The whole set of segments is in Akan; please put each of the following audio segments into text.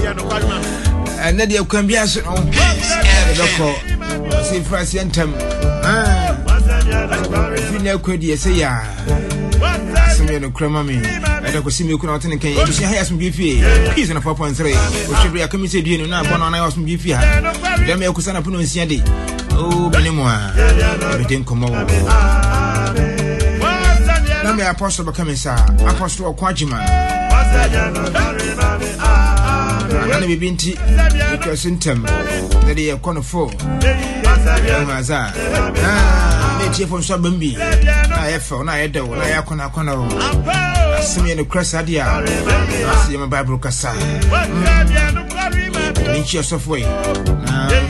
And then you can be as on see Francis and Tam. If you know, could you say, yeah, some of the crummy, I don't see me couldn't think you see, I have some beefy, peace and a 4.3, which should be a committee dinner now, one on I was some beefy. Then me Kusana Puno Siadi. Oh, Benimoa, everything come over. Now, my apostle becoming, sir, Apostle Quajiman. And we been tea because in term that they are corner for Maza. Nature from Sabumbi. I have found I do, I have corner. See me in the crest idea. I see my Bible Cassa. Inch of way.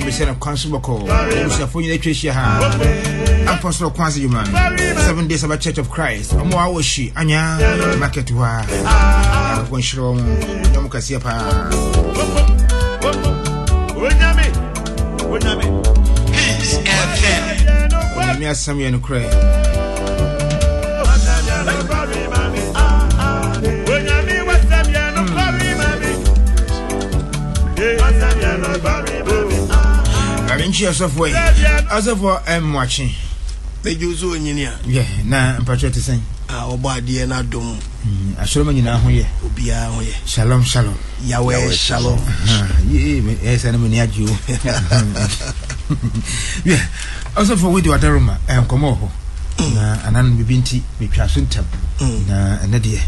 We send a constable call. For you, Tricia. Apostle Quaziman. 7 days of a Church of Christ. A more was she, Anya, market to her. When she roam, Yamukasiapa. When you some in cray. I mean, cheers of way. As of what I'm watching. They use engineer. Yeah, now I'm patriotic saying. Our body and our dome. I show me now here. Shalom, shalom. Yahweh, shalom. Yes, I'm near you. Yeah, also for with your Daruma, I am Comoho. And I'm Binti, with Chasuntab. And that year,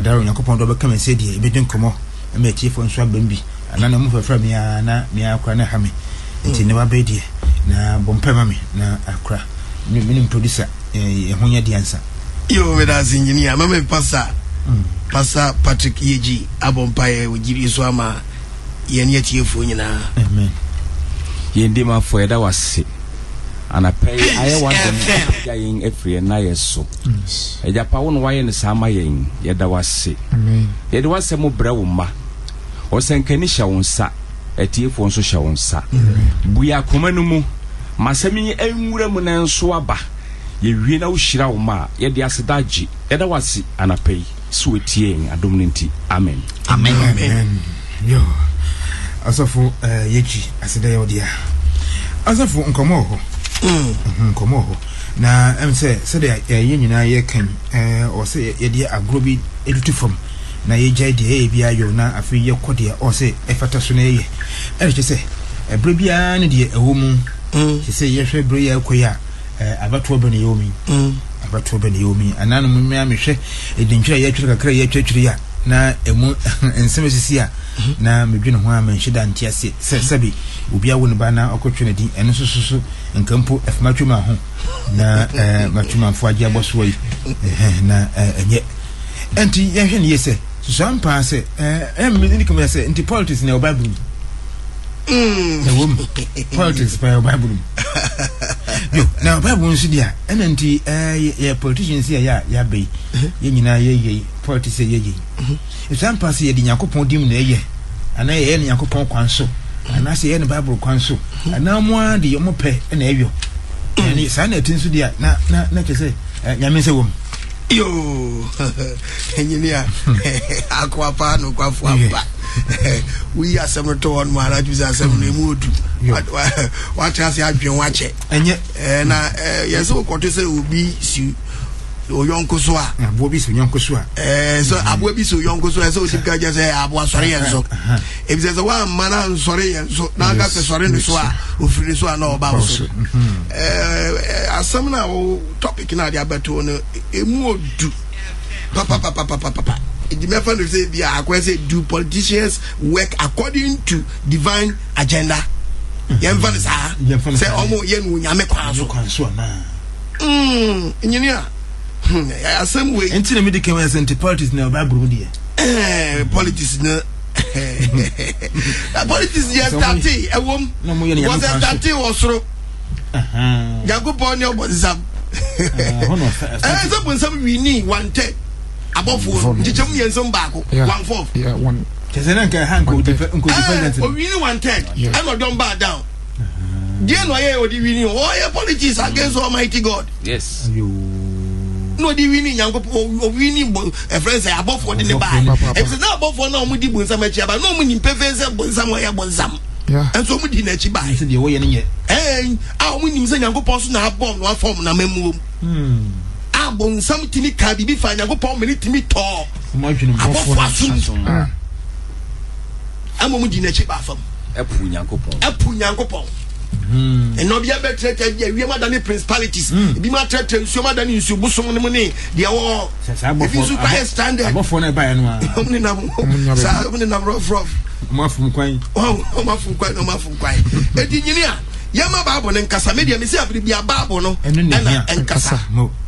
Darun, a couple of come and said, "Ye, between Como, and my chief on Swabimbi, and I move from Mia Crana Hammy. It's never bed, na Bompemami, na Accra. Meaning producer, Honya the answer. You with us engineer, Mamma Passa, Passa Patrick Yeji, Abompire, with Jiri Swama, Yet you for Amen. Yendima for that was sick. And I pay I want them dying every night so. A Japan wine summer yin, yet that was sick. Yet was some more brewma. Or Saint Kenisha on sa, a tea for social on sa. We are commonumu. Masami Emuramunan Swaba. Ye wina ushirauma, yet the Asadaji, Edawasi, and a pay, sweet ying, a dominanti. Amen. Amen. Amen. Yo. As of Yechi, as a day or dear. As of Uncomoho. Comoho. Now, I'm say, there, a union I can, or say, a dear a groby editifum. Na ye jade bia yo na afi ye kodia or say e fatasune ye e je say e brebia ne de ewomu she say ye hwe bre ya koya abato be ne yomi abato be ne yomi ananu mu me hwe e dinhwe ye twere kakra ye twetwere ya na emu ensemesisi a na medwene ho amanhida ntiase sebi obi awo ne ba na okotwene din eno soso nkampo efamatwema ho na matwema fo age aboso yi na enye enti ye hwe ne ye say some pass it. Me come say into politics in your Bible. The woman politics by your Bible. Yo, now Bible is there. And then politicians here, ya be. Ye politics ye. If some pass ye, the Yakupon dim ye, and I any Yakupon Quanso, and I say any Bible Quanso, and now more the Yomope and Avio. And it's an attention to the not to say, Yamis a woman. Yo, engineer, Aquapa no Quafuapa. We are some return, my is a seven mood. What has you been watching? And yet, yes, so what to say will be you. Young Kosua, Bobby, so young Kosua. So I will be so young Kosua, so she can just say, I was sorry. And so if there's a one man, I'm sorry, and so now that's a sorry, who finish one know about some now topic in the battle, a more do papa. It depends if they are say, do politicians work according to divine agenda? Say almost young engineer. Some way until the medical and politics now Bible dear. Politics no politics yes 30 a woman no more was 30 or so Yakupon your body some some we need 110 above 4 Jichum and some back 1/4 yeah one Tesenanka hanko defendant we need 110 I'm not done back down dear no or the winning all politics against Almighty God. Yes. no di wini nyankopon o wini friends say abofo de ne ba e say na abofo na omudi bonsam achi aba no omuni pefe say bonsam ya bonsam and so omudi na achi ba say de wo ye ne omuni say nyankopon so na abom no form na mamuo abonsam timi ka bibi fa nyankopon me timi to abofo asum amomudi na achi ba fam epu nyankopon and no be able to tell you we are than principalities be my threat and so than you should bosom the money they are all if you super standard abofo na buy no omni na rough mafum kwan engineer yama babo ne nkasa media me say abri bia babo no na nkasa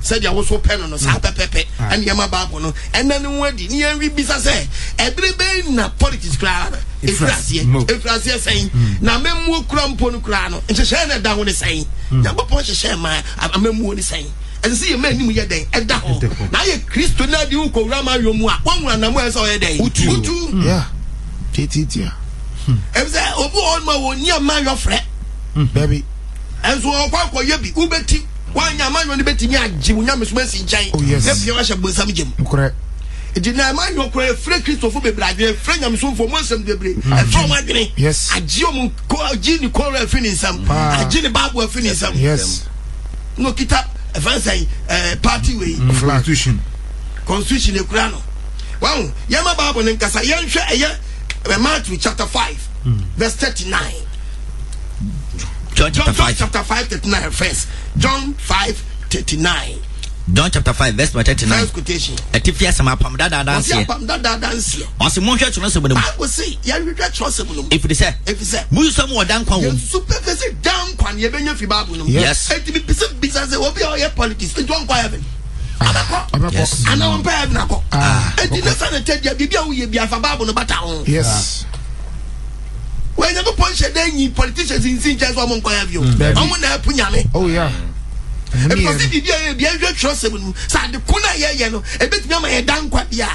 said ya wo so pen no sa pepepe and yama babo no and then wadi ni enwi bisa say every be na politics kra efrasie saying na memmu krampo no kra no nhehye na da ho ne saying ya bopo nhehye ma amemmu ni saying and see man nim ye den eda ho na ye Kristo na di wo kowura ma yomu a wonwura na mo eso ye den utu yeah tititia say obu on ma woni ama yo frɛ baby and so kwa yebi ubeti wanya manyo ni beti mi agye wonya mesoma si nkyɛn ye bia wa hyɛ bonsam gyem correct edi na manyo kora frɛ Kristofo bebrade frɛ nyamesomfo mo nsɛm bebre ɛfɔ mo adwene yes agye om ko agye ni kora afini nsam agye ni babu afini nsam yes no kita evansa party way constitution e kura no wow yama babu ne nkasa yenhwɛ ɛyɛ Matthew chapter 5 verse 39 John chapter 5 39 first. John 5:39. John chapter 5 verse 39. First quotation. Etifia sama pam dada dance. Pam dada dance. Osi mo hwe tro se bono. I will say, ya hwe tro se bono. If they say, mu so mo dan kwan wo. Superfisi dan kwan ye benya fi Bible no. Yes. Enti bi bisa say obi o ye politics. Enti on kwa heaven. Yes. Ana on pa heaven akọ. Enti na sana tedia bibia wo ye bia fa Bible no bata ho. Yes. When you go punch any politicians in Sinjas or Moncoyavio, I'm going to punyame. Oh, yeah. Because if you be a trust him, Sad the Kuna Yano, a bit of my down quite ya.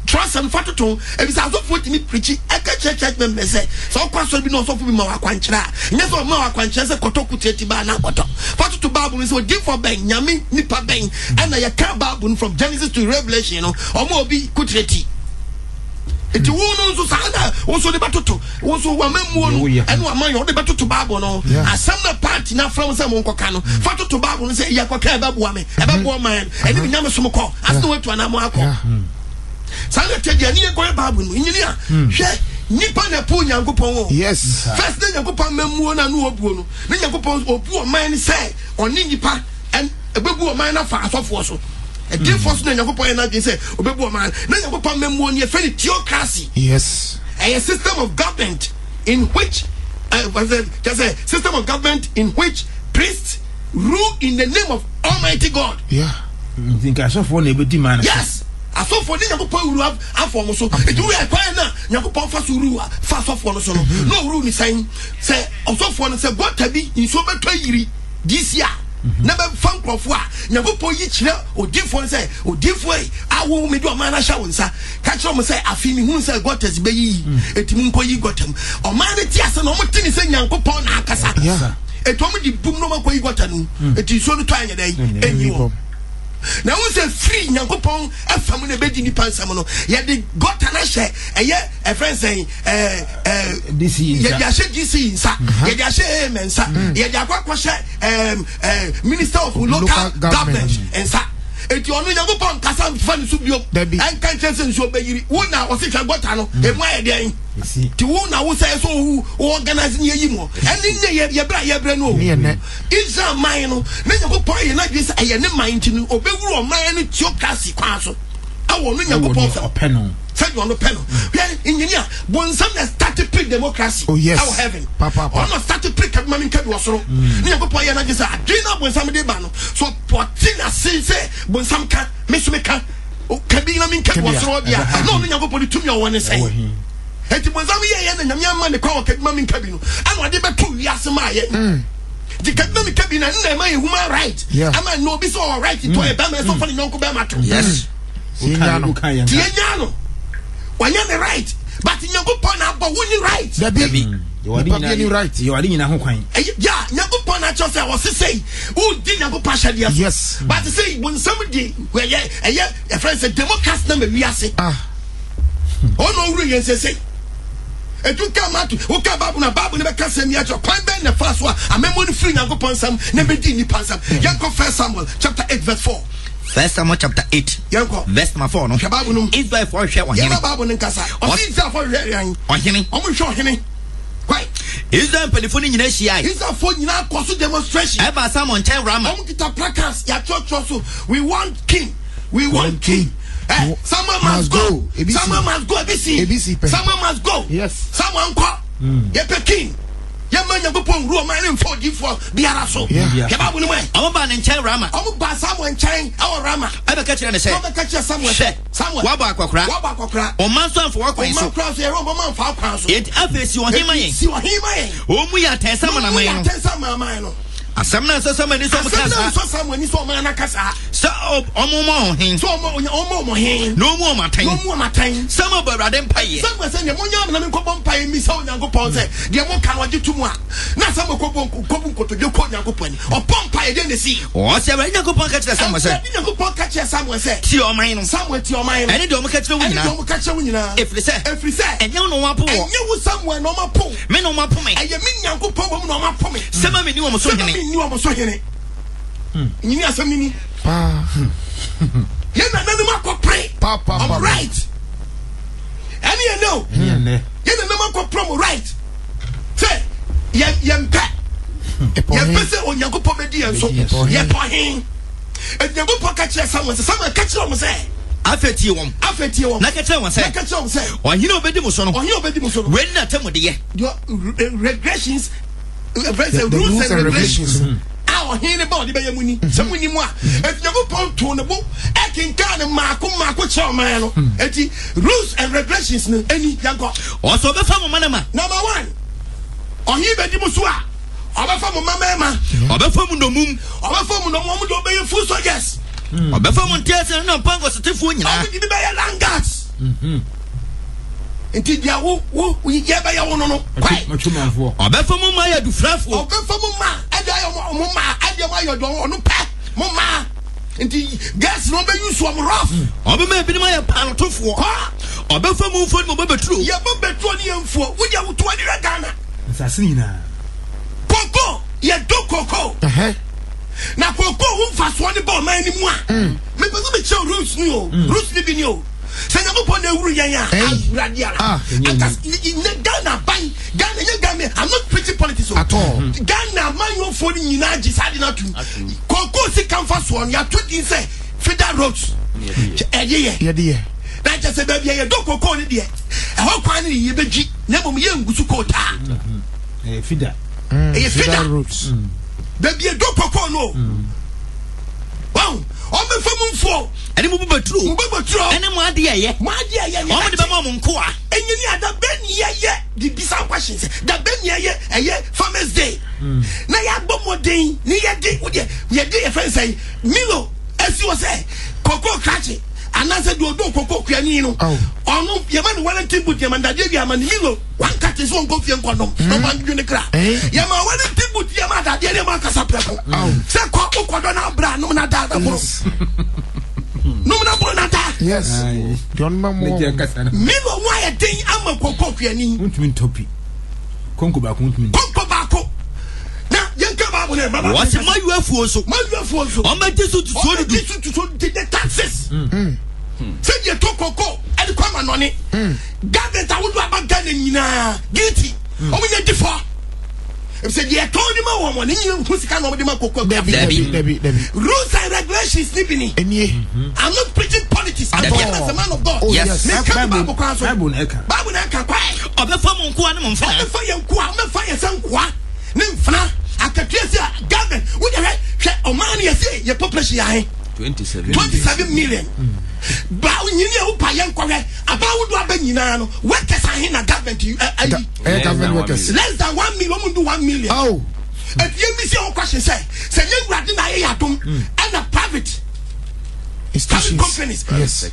Trust and Fataton, and it's also put me preaching. I catch a church member say, so question be no so for Mawa Quantra. Never Mawa Quantra, Kotoku Tetiba Nakoto. Fatu to Babu is so deep for Bang, Yami, Nipa Bang, and I can't Babun from Genesis to Revelation, or more be Kutreti. Eti wonu nso sana wonso de batoto wonso wa mamu no ene wa man yo de batoto babo no asam na party na from say mo nkoka no fatoto babo no say yakoka e babo ame e babo man ene bi nyame som ko aso wetu ana mo akọ sana tedia ni ko e babo no nyini a hwe nipa na pu nyankopon o yes first day nyankopon mamu na no obuo no ne nyankopon obuo man ni say oni nipa en ebebu man na fa asofo so a difference na nyankopon na dey say obebu man na nyankopon mamu ni e fe theocracy yes a system of government in which just a system of government in which priests rule in the name of Almighty God. Yeah. Think I saw for neighbor demand. Yes. I saw for the nyankopon rule have for so it we acquire na nyankopon fa so rule fa so for no so no rule ni saying say also for no say God tabi in so beto yiri this year never fan crofo a nyankopon yi kire odifo say odifo awo me do man na sha wonsa ka kire mo say afimi hu say God tas be yi etimi nko yi gotam o man ne ti ase no mo tini say nyankopon na akasa eto mo di bum no makoyi gotanu eti so no to anya dai enyi wo na won say free nyankopon afam na bedi ni pansam no ye de gota na hye eye a friend say this is ye dia hye this insa ye dia hye amen sa ye dia kwakwa hye minister of local government ensa eti onu nyankopon kasa fa ni so bio en kan chese nso bayiri won na o se hwe gota no e mu aye den ti won na wo say so who organize ni yi mo eni ne ye bra no Israel man no na nyankopon ye na dwese aye ne man ti no obewuru o man no theocracy kwa so awo no nyankopon fa openo said you on the panel engineer bonsam na started pre democracy our heaven papa on started pre kadmami kadu wasoro ni nyankopon ye na dwese adwena bonsam de ba no so potina say bonsam ka mesume ka kabina min kadu wasoro dia no nyankopon tumi o woni say eti bonsam ye na nyame ama ne kwa kadma min kabino anu ade beto wiase ma ye di kadma min kabina na ma human right ama no be so all right to e ba me so fa nyonko ba mato yes tianyano wanya the right but nyankopon na bo woni right Dabi you are right you are nyina ho kwan ya nyankopon na catch us was say who did not partial yes but to say when somebody where a friend said Democrats number we are say oh no really say and to come out who come back on a babu never can send me at your point ben the first one a memory free and go upon some never did pansam Yanko First Samuel chapter 8 verse 4 First Samuel chapter 8 Yanko verse 4 no Israel for share one babu nkasa o si za for yan ohene o mo hwe ohene kwai Israel pelifo ni nyina hia Israel for nyina koso demonstration eba Samuel chen rama o kita placards ya church so we want king someone must go. Someone must go. ABC. Someone must go. Yes. Someone call. Yepe king. Yeman yagupon ruo man in 4D for biaraso. Yababu ni we. Omo ba nchen rama. Omo ba Samuel nchen our rama. Ebe ka kire ne se. Omo ka kire Samuel. Samuel. Waba akokra. O man so anfo wakwan so. O man cross here, o man fa akwan so. It afesi ohima yen. Si ohima yen. O mu ya tensa man man no. Tensa man no. Asamna so so mani so mukasa. So Samuel ni so man nakasa. So omo mo hin. So omo mo hin. No mo maten. No mo maten. Some of brother mpaye. Some say mo nya na me ko mpaye mi so Nyankopon say de mo kan waje tumu a. Na some ko kotojo ko Nyankopon ni. O mpaye de ne si. O se we Nyankopon ka kire Samuel say. Nyankopon ka kire Samuel say. Ti o man no. Samuel ti o man no. Ene de o mo ka kire wo nyina. Ene de o mo ka kire wo nyina. Efri say. Enye no wa po. Enye wo Samuel no ma po. Me no ma po me. Eye mi Nyankopon bo no ma po me. Sema me ni wo mo so hene. Sema me ni wo mo so hene. Nyini asamini. Ye na nanu makopre. I'm right. Any you know. Ye na nanu makopre right. Say yempe. Yempe say Onyankopon be di enso. Ye pohin. Onyankopon ka kire Samuel ka kire o mo say. Afeti wom. Na ka kire won say. Ohine obedi mo so no. When na temu de ye. Regressions. Rules and regulations. Our hini body by Yamuni, some winning one. If you go to the book, I can kind of Marco Charmano, eti rules and regulations, any young god. Also, the family manama. Number one, or he be Musua, or the family mamma, or the family no moon, or the family no moment to obey a full so yes. Or the family tears and no pangos to Tifunia, I give by a langas. Until you we get by your own quite much more. Or the family Maya do fluff, or the family Mama, I don't know no pack, Mama. Indeed, gas no be you swam rough. Or maybe my panel to for. Or before move for Mobile True. Ya Bobe 24, would you 20 Ghana? Assassina. Coco, ya do Coco. Now, Coco won't fast one about my anymore. Maybe we show Roots new, Roots living you. Send up upon the Uriana, Radiala. Ghana, I'm not preaching politics at all. Ghana, man, for the United decided not to. Coco, see, come fast one, you have to say, Federal Roads. Yeah. That just a baby, a dog or call it yet. A whole quantity, you be never young Gusukota. A Federal Roads. Baby, a dog or call no. Wow. On the phone for any move true, any more dear, my dear, all the moment, and you had been yet, the bizarre questions, that been yet, Farmer's Day. Now, you have more day, near day, would you? We are dear friends say, Milo, as you say, Coco Cratchy, and I said, you don't Coco Pianino. Oh, no, your man, one and two, but your man, that you have Milo, one cat is one coffee and condom, no one in the crowd. Yama, one and two, but your man, that you have a sapper. Oh, so Coco Cordona Bra, no, not that. No, yes. John Mamma. Milo, why a thing I'm a Coco Piani? Untumin topi. Conco Bacco. Now, young Cababa, what's my UFO? So, my UFO, on my tissue to the taxes. Send your Coco and come on it. Government, I would have done guilty. Only default. Said you told him a woman, who's kind of Debbie. Rules and regulations, Nippini. I'm not preaching politics. I'm as a man of God. Yes, Bible. Of the phone, fire some qua. Nymphna, I can guess government. Would you have Omani say your population? 27 million. But when you know, Payan correct about Benino, workers are in a government workers. Less than 1 million, do 1 million. Oh, if you miss your question, say you grab and a private companies, yes,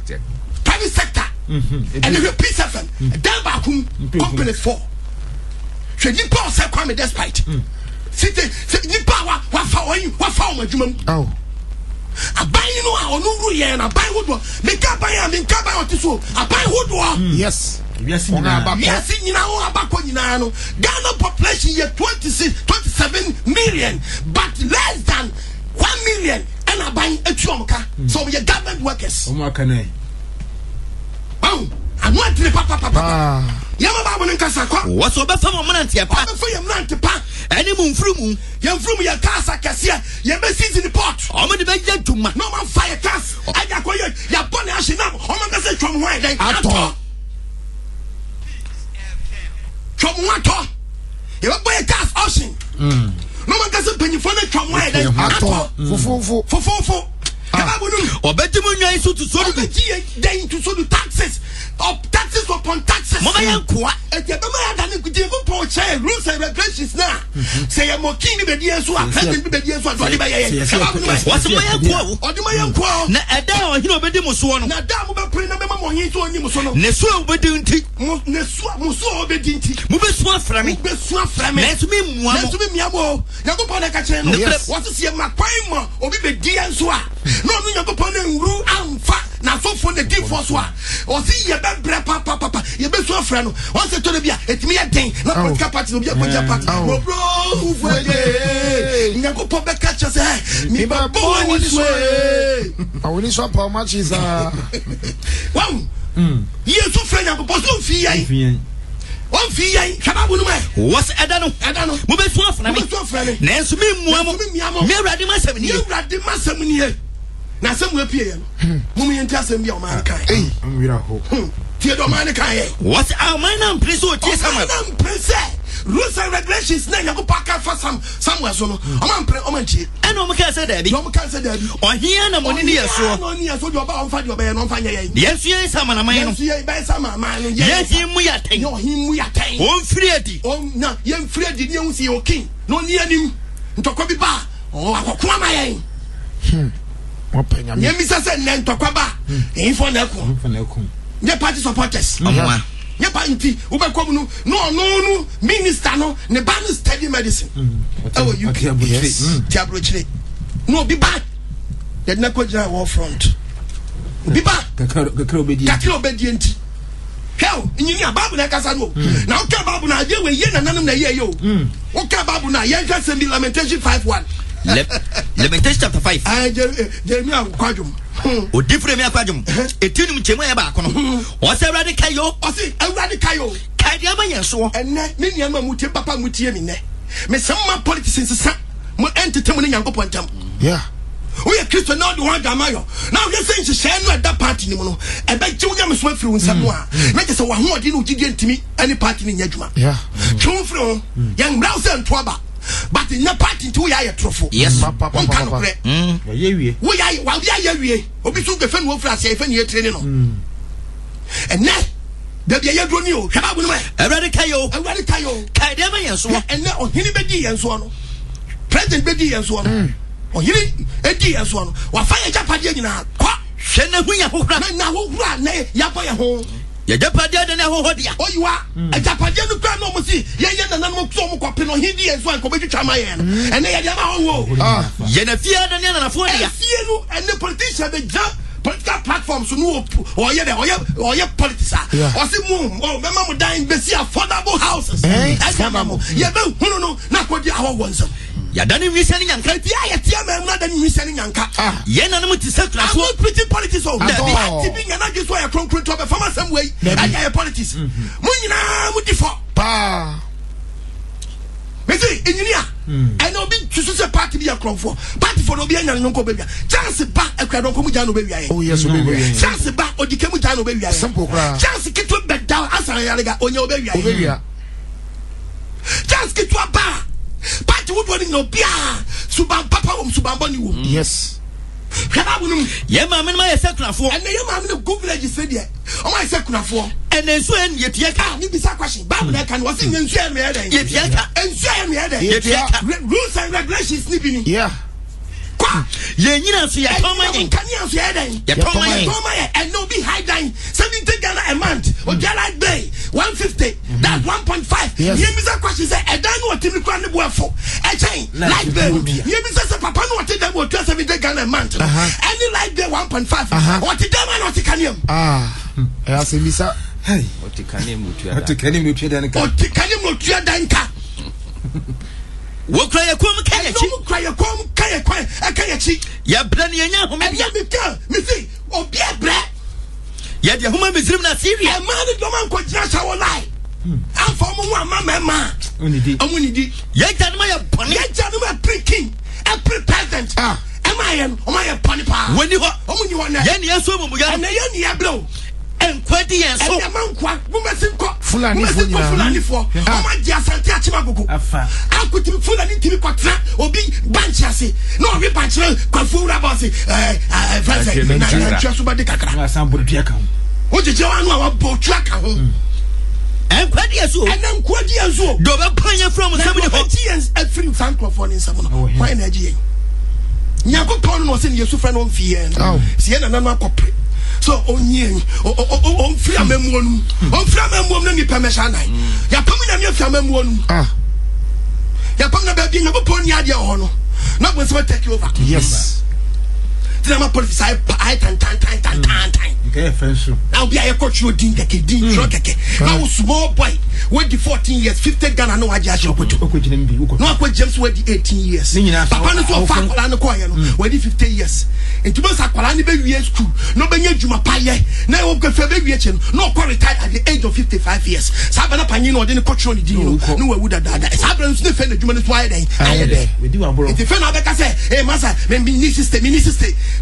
private sector, and the P7, then back companies for. Should you pause a crime despite? City nipa wa fa o madwuma. Oh. Aban no a ono ru ye na aban hodo. Me ka ban otiso. Aban hodo. Yes. Yes, nyina ho abakọ nyina no. Ghana population ye 27 million, but less than 1 million and aban etuomka. So we government workers. Omaka na. Oh, anu atire papa. Yama ba mo nkasa kwa. Wo so be fam mo nante pa. Be fam nante pa. Eni mu mfrumu. Ye mfrumu ye kasa kase ye be season pot. O mo de be ya duma. No man fire cast. Aja ko ye ya bone ahinam. O man kase twom ho den. Ato. Twom ato. Ye be boy cast ocean. No man kase penyifo na twom ho den. Ato. Fofofo. Obetimu nwan so to so do taxes upon taxes. Mama yankwa Ebema ya dane kudi for chair rules and regulations na. Say ya mokin ni bedi enso a president bedi enso a do ba ye. What's my yankwa? Oduma yankwa. Na eda o hina obedi mo so no. Na da mo be pre na be ma mo hin so oni mo so no. Ne so obedi nti. Ne so mo so obedi nti. Mo be so afra me. Be so afra me. Na so me muamo. Na so me miamo. Yakopon na ka kire no. What is ye makwan mo obi bedi enso a. No no yakopon na nru amfa na so for the deep force wa. O si ye be bre papa. Ye be so afra no. Once to the bia etimi ye den. Na political party obi akoja party. No bro ufuede. Yakopon be catch say me ba born this way. I will swap how much is Wow. Ye so friend yakopon so fi yan. One fee, Shababu, what's Adano? Move it to me. Nancy, me, ready myself. You ready myself in here. Now, some will appear. Mummy and Tassim, your man. What's our man? Please, what is our princess? Rules and regulations, now you go pack up for somewhere. So, I'm pre omanchi. And no can say that. No can say that. Or here, no money near so. No near so. You're about to your bed on fire. Yes, yes, some man. Yes, some man. Yes, him we are taking. No, him we are taking. Oh, Freddy. Oh, no, young Freddy, you see your king. No near him. To copy bar. Oh, I come my Yemisa said, Nan to Quaba. Ain't for Nelcom. Your party supporters. Ye panti ubekom no minister no ne ba no study medicine you tiabrochire no be bad the na kwagina war front be bad kakra obedient hell nyini ababu na kasa no na o ka babu na de we ye nananum na ye yo o ka babu na ye ka send Lamentation 5:1 Lamentation chapter 5 Jeremiah kwadwom o different me akwadwom etinum chemu e ba kono o se awrade kayo kai dia ma yenso enne me niam mutie papa mutie mi ne me sama politicians sa mo entertain ne yankopon tam we are Christian now the one gamayo now you say she share no that party ni mo no e be je wo me so afiri nsam a na je se wa ho odi no gidie ntimi any party ni nyadwuma tun firi yan browse nto aba but in your party to ya trofo yes papa ye wie we ya wie obi so ge fen wo fra se fe ne training no and na da bia ye droni o haba bu no awrade kayo kai dem yenso and na ohini bedi yenso no president bedi yenso no ohini edi yenso no wa fa ye japade nyina kwa hwe na hunya hohura na hohura na ya boye ho ya japade de na hohodia oyiwa japade no kwa no mo si ye na mo so mo kwape no hindi yenso an ko betwa ma ye no ene ye dia ma ho ye na fia de na fo dia fie no ene politician be ja political platforms no or ye politics or see mo mema mo dan be see affordable houses ye be hunu no na ko di awo wonsam ya dani wisani nyanka dia ye tia me na dani wisani nyanka ye na no ti sekra so pretty politics o da bi tibi nya na gi so ya konkret to be fama sam wey aya politics mo nyina mo di fo pa Mesi engineer and obi tusu se party bi akrofo party for obi anya nko be bia chance ba akradon ko mu ja no be wia oh yes obi wia chance ba odike mu ja no be wia simple kra chance kitu be down asan yalega onya obe wia chance kitu ba party would want no bia suban papa suban boni wo yes Kababunum ye ma men ma ye sekunafo and ye ma men go village say there o ma sekunafo and enso en ye tieka ni bisa question Bible na kan was in enso en me eden ye tieka enso en me eden ye tieka rules and regulations ni bi ni yeah kwa Yenyina so ya toma yen. Kania so ya den. Ya toma yen. And no be high dying 70 Ghana a month. Or like day 150. That's 1.5. Yemisa question say e dan no timi kwa ne boafo. E chain like day. Yemisa say papa no what dem 70 Ghana a month. Any like day 1.5. What dem man what kaniam. I ask him sir. Hey. What kaniam mutua. What kaniam mutua danka. What kaniam mutua danka. Wo kra ya kom kayachi. No kra ya kom kayachi. Ya bra ne nya homa bia. Me see obi abra. Ya de homa Misrim na Syria. E man do man ko jina shawo lai. Amfa mo wa mama. Onidi. Ya januma ya bone. Ya januma pre-king. A pre-president. Emayen, omaye poni pa. Woni ho. Omuni ho na. Ya ne aso mu ya. Na ya ni ablo. Enkwadi yen so. E man kwa. Mu mesinko. Fulani fo. Oma di asante achima gogo. Afa. Akuti fulani timi kwatra obi banch ase. No obi banch kwa fura boss. Francis. Na twa so ba de kakra. Na san bodu aka ho. O jeje wa no a wa bodu aka ho. Enkwadi aso. Enam kwadi aso. Do be panya from some the Nigerians every francophone in some no. Why Nigeria? Nyako pon no se ne yesu friend on fie. Se na nanu akopre. So onye on free amemu onu. On free amemu onu ni permission nai. Ya pam na me free amemu onu. Ya pam na ba bi nyako pon ni ade ho no. Na go se take over. Yes. Tina ma police I tan. Okay, friends. Now be a coach you din keke. Now small boy with the 14 years 50 Ghana no aja shop to. No akwa James with the 18 years. Papa no so fa kwala no koye no with the 50 years. Ntimo sa kwala ni be wie school. No be nya djuma paye. Na wo kwafa be wie che no ko retired at the age of 55 years. Saba na panyi no de coach on din no wa wuda dada. Saba no se fe na djuma no so aye den. Aye den. We do abro. If fe na be ka say, "Hey massa, me mini sister."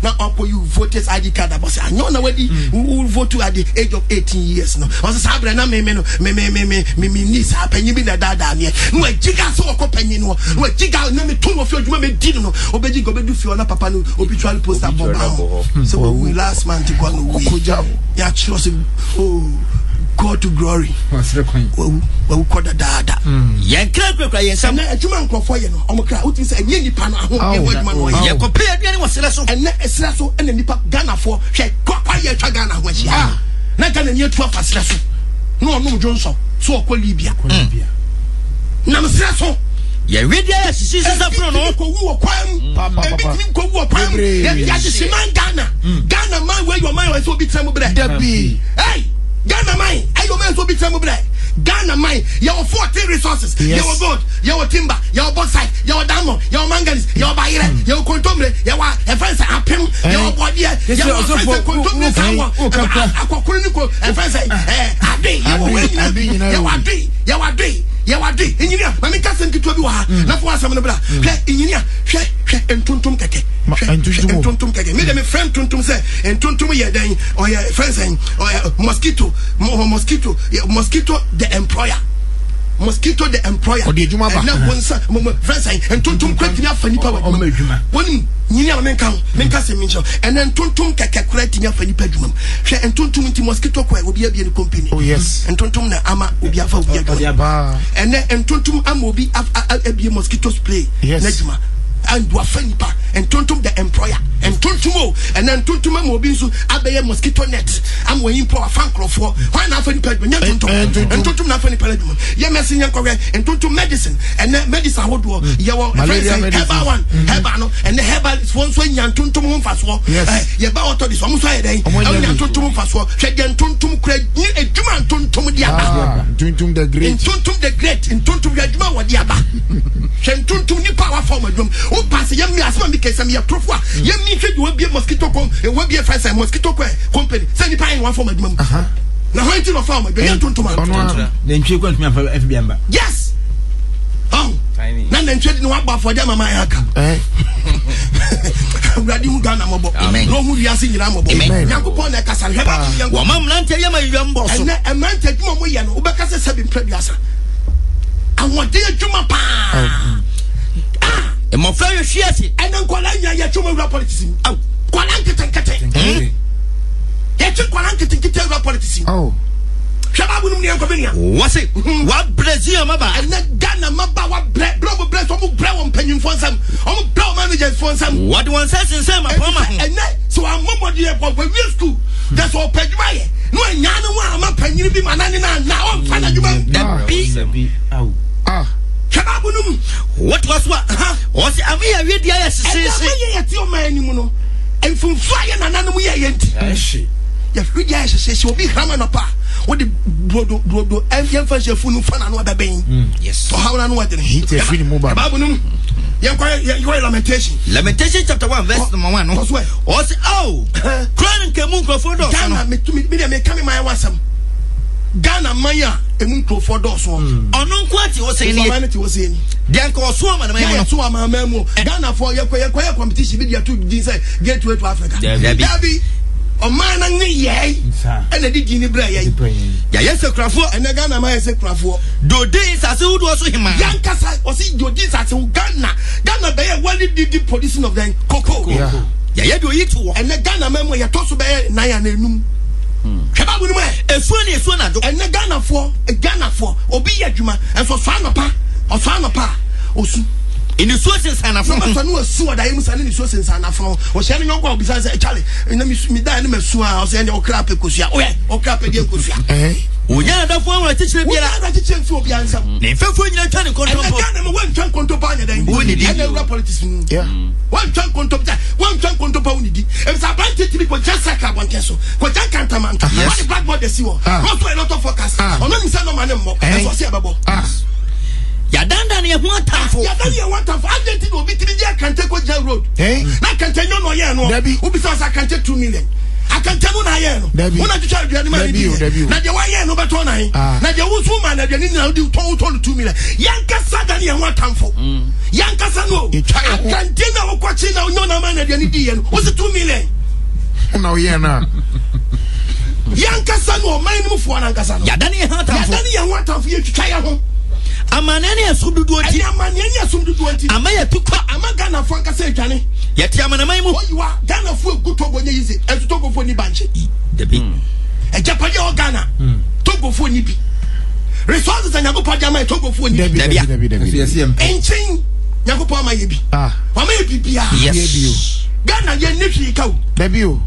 Now upon you voters ID card about say anyo na wedi who vote at the age of 18 years no. Once sabra na me niece panyi bi na dada me. No jiga so ko panyi no. No jiga na me tun of adwuma me di no. Obeji go bedu fi na papa no obituary poster bomb. So we last month go no we. Ya trust God to glory. What's the coin? Well, call the dada. Yan kra yen sam na adwuma nkofo ye no. Omo kra uti say enye nipa na ho e wadwuma no. Ya kopre aduane wo sele so. Enne esra so enne nipa Ghana fo hwe kwakwa ye twa Ghana ho ahia. Na Ghana ni atu afa sele so. No onum Johnson so okọ Libya. Na msra so. Ya wedi ya sisi fro no ko wu okwam. Ebi ko wu okwam. Ya sisi man Ghana. Ghana man where your man was so bitrem bre. Dabi. Hey, Ghana man, ayo man so bitrem bre. Ghana man, you have 14 resources. You have gold, you have timber, you have bauxite, you have diamond, you have manganese, you have bayre, you have contomble, you have a friend say apem, you have body, you have contomble sawa. Akwakuruniko, a friend say adi, you have adi. Engineer, mami kasa nkitu bi wa ha. Na fo asem no bra. Hwe engineer, hwe entontom keke. Entontom keke. Me dem friend tontom say entontom ye den or your friend say or mosquito the employer. Mosquito the employer. Na wonsa friend say entontom kwatini afani pa wa adwuma. Woni nyini ama menka se mincho. And entontom keke kwatini afani pa adwuma. Hwe entontom nti mosquito kwa obi abie ni company. Oh yes. Entontom na ama obi afa obi adwuma. And then entontom ama obi abie mosquito spray. Najuma. And wafanipa and tontum the employer and tontumo and then tontuma mo bi so abeye mosquito net am we impo afan crofo why na afani pad nya tontum and tontum na afani pad ye mesin nya kwwe and tontum medicine and medicine hodo ye wo herbal one herbal no and the herbal is one so nya tontum ho mfaso ye ba auto this so ye den nya tontum mfaso hwe de tontum kura ni adwuma tontum dia ba tontum the great in tontum ya adwuma wo dia ba hwe tontum ni power form adwum o pass ye me asema me kesa me trofo ye me hwe de we mosquito com e we be friends mosquito company say ni pan one form adwum na how you no form adwum tontum na ntwe kwa ntumi afa FBI amba yes na ntwe ni wa gba for dem mama ya ka Brady hu Ghana mobo no hu wiase nyina mobo Yakupon na kasa heba wo mam nante ye ma yambo so na emante adwuma mo ye no ubekasa sabi mpradwasa awode adwuma pa e mo fra ye hwiase ene nkola nya ye twuma wura politics aw kola nketenkete ye twa kola nketenkete wura politics oh shababu num ne yankobenia wase wa Brazil maba ene Ghana Ghana maba wa bre omo bre won panyin fo nsam omo bre managers fo nsam what one says in some apoma so amomode e for we school that's all pedwa ye no anya no wa ama panyin bi manane na on fa na djuma that be kababunum what was what am ya we dia sese ye ti o man anim no enfumfa ye nananom ye yenti ya free dia sese obi krama no pa what the do em fa shefu no fa na no abeben yes so how na no what Hit a free mobile. kababunum ye lamentation chapter 1 verse number 1 no o say crying kemu crofo do Ghana me come my wasam Ghana maya emu crofo do so ono nko ati wo say ni humanity wo say ni dia nko so ama na no so ama mamu Ghana for ye competition bi dia to din say gateway to Africa dabi o man na ni ye ena di ni bra ye ya yes crofo ena Ghana ma yes crofo do dey sase wo do so hima yankasa o si do din sase Ghana be ye wali di producing of them cocoa ya ye do yi to wo ena Ghana mamu ye to so be na ya na enum kebabu ni mo esuo na do ena Ghana for obi ye adwuma enso so anopa osu ini so sensan na fo so no osu oda yemu sane ni so sensan na fo o hye ne nyonko obi san say Charlie na mi da ne mesu a o say ne okra pe kosua okra pe de kosua onya da fo wa tichire biara na tichire nso obi ansam ne fefo nyina twa ne kontompo Ghana mo wan twa kontompo anya dan ene ura politics wan twa kontompo uni di e sa banti tibi ko jasa ka bon keso ko janka ntamanta what the blackboard dey see wo also a lot of focus ono ni say no man mo so say babo ya danda ne ho atamfo agent no bi tibi ya kante ko ja road na kante no ye no obi say kante 2 million akante no na ye no una tucha aduane ma ni na de wa ye no beto na na de wo so ma na aduane na odi to 2 million yanka sada ne ho atamfo yanka sa no akante na wo kwachi na onyo na ma na aduane di ye no wo 2 million una ye na yanka sa no man mu fo na nkasa no ya dane ye ho atamfo ye twitwa ye ho amanene asumdudu oti ama ya tukwa ama Ghana fo nkasa etwane yeti amanamai mu oyiwa Ghana fo eguto bonye yize etutogo fo ni banche debi ejapade o Ghana togo fo ni bi resources anyagopa jama togo fo ni debi enchin nyagopa ama ye bi ama ye bibia yes Ghana ye nefi ka o debi o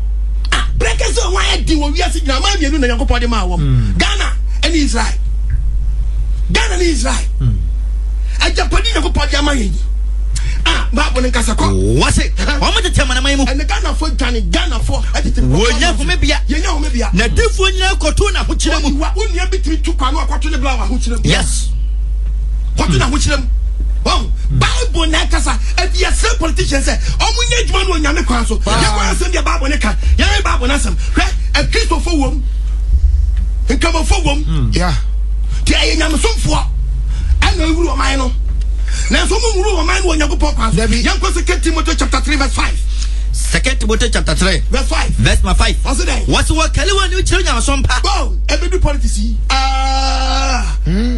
breakers o wan di wo wiase na ma mienu na nyagopa de ma wo Ghana and Israel Ghana ni Israel ajapadi na ko padi amaye babo ne kasa ko wase o mo tete manamai mu and Ghana for Ghana for atete wonya homebia yenya homebia na defu nyina koto na hokyere mu wa onia bitimi tukwa na akoto ne bla wa hokyere mu yes koto na hokyere mu Bible na kasa ebia se politicians say omunya adwuma no onyame kwa so ye kwa asem dia Bible ne ka ye Bible na asem hwe a Christopher wom nkamofo wom ti aye nyamsomfo ana ewuru o man no na so mu wuru o man no Onyankopon kwa yanko Second Timothy chapter 3 verse 5 Second Timothy chapter 3 verse 5 verse 5 what's what kalewa ni chiro nyamsompa ebedu politics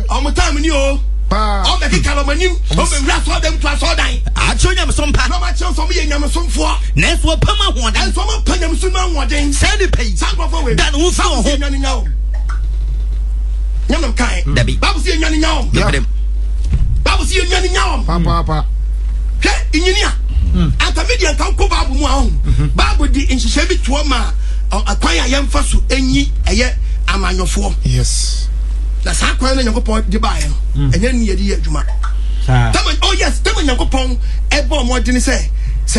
omo time ni o o be kika lo manim o be wra so dem to so dan a chiro nyamsompa no ma chiro so mo ye nyamsomfo na so pama hoden so mo panyam su ma hoden say the pay sankrofo we dan wo fi ho nyam kai babu si enyan nyaom babu si enyan nyaom papa ke enyinia anta media kan ko babu mu ahun babu di nhihye bi to ma akwan a yemfa so enyi eye amanyofo yes na sa kwan na Nyankopon di ba ye no enye ni yedi adwuma tama Nyankopon ebo mo de ni se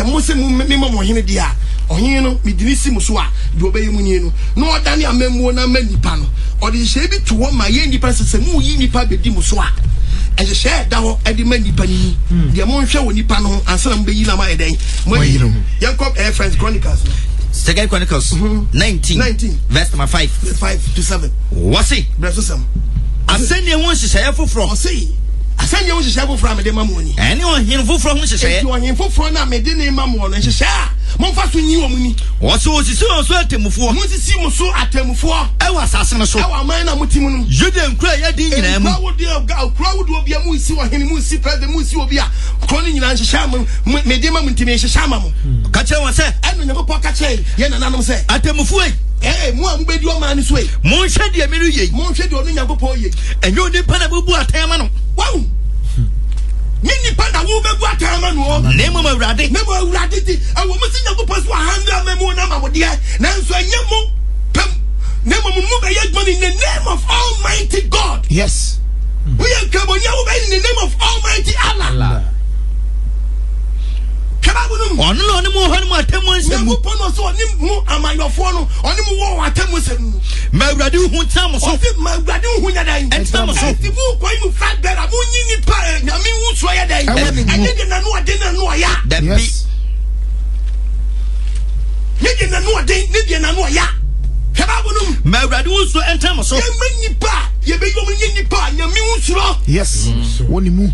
mo se mo hene dia ohene no medini si mo so a de obeye mu nie no no odane amemmo na manipa no odi hye bi to wo ma ye nipa se mu yi nipa bedi mo so a eje hye da ho edi manipa ni de mo nhwe wo nipa no ansa na mo beyi na ma eden mo yi no Jacob Friends Chronicles Second Chronicles 19 verse number 5 to 7 what's it blessosam aseni won hyehyɛ foforo say asani won hyehyɛ foforo amede mamoni ɛne ɔhen foforo ho hyehyɛ ɔhen foforo na amede ne mamoni hyehyɛ a momfa so nyi wo muni wɔso osisi wɔn so atemufoɔ mo sisi mo so atemufoɔ ɛwɔ asase no so ɛwɔ aman na motimu no Juda nkura yɛ din nyinaa mu kura wo de obi mu si ɔhen mu si president mu si obi a kuro ne nyinaa hyehyɛ mede ma mo ntimi hyehyɛ ma mo ka kyerɛ wɔn sɛ ɛno Nyankopɔn ka kyerɛ yɛ nananom sɛ atemufoɔ mo a mobedi ɔman no so yi monhwɛ deɛ menu yɛ monhwɛ deɛ ɔno Nyankopɔn yɛ ɛnyɛ onipa na bubu atɛn ma no wow Nemo Radi I will miss you pass 100 memo number dear Nanso Yamo Nemo move a money in the name of Almighty God. Yes. We are coming in the name of Almighty Allah. Ono no ne mo ho ne mo atemu nsem mo pono so oni mu amayofo no oni mu wo atemu nsem mawrade hu tam so mawrade hu nya dan entam so ti bu ko mu fat bera mu nyini pa nyame hu so ya dan ade na no ade na no ya that be ye na no ade ne na no ya mawrade hu so entam so ye manyi pa ye be yo mu nyini pa nyame hu so yes woni mu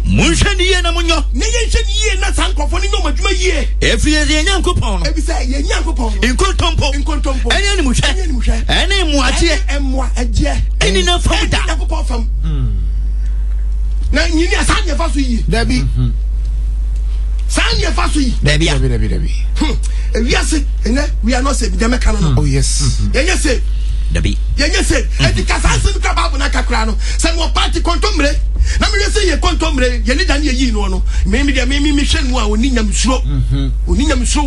munhwe ni ye na munyo ne ye hwe ni ye na sankofo ni no madwuma ye efri ye nyankopon e bi say ye nyankopon inkontompo ene ni muhwe ene mu atie emwa agie ene na fam da nyankopon fam na nyini asanye fa so yi dabi sanye fa so yi dabi we are say we are not say dem kan no oh yes ye say dabi ye say e di kasase no ka babu na kakra no se no party kontomre na me say ye kontomre ye ni dan ye yi no no me hwe nu a oni nyamsuro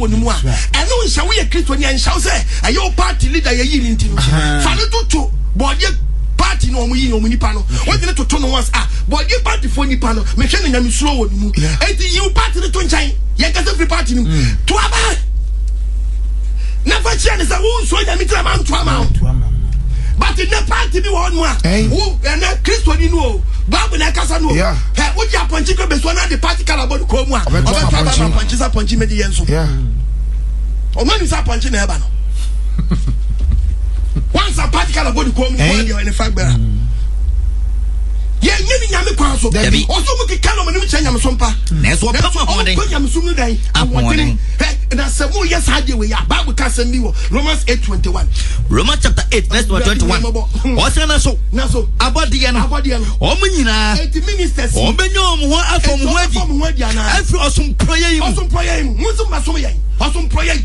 woni mu a eno nhyɛ wo ye Kristo ni nhyɛ wo say ayo party leader ye yi ni ntino fa no toto body party no omu yi no omu nipa no wo de toto no once body party for nipa no me hwe no nyamsuro woni mu enti you party no to nkyɛn ye kasa free party no to aba never change the wound so that meter man to amount. But in the party be one more. Who and a Christian you know. Babu na kasa no. Hey, what you punching go be so na the party kala body ko mu a. Oba punching me the enso. Yeah. O man is punching na eba no. Once a party kala body ko mu dey in fact better. Ye nyini nyame kwan so. Oso mu kika no manim kyanya msompa. Na so pa ho den. Ko nyame sumu dan. Awotene. Na samu yes hade we ya Bible ka sami wo Romans 8:21. Romans chapter 8 verse 21. O na so abode no. O mu nyina. 8 ministers. O benyo ho afom ho adi. Afri osum proye mu. Musum masom yen. Osum proye.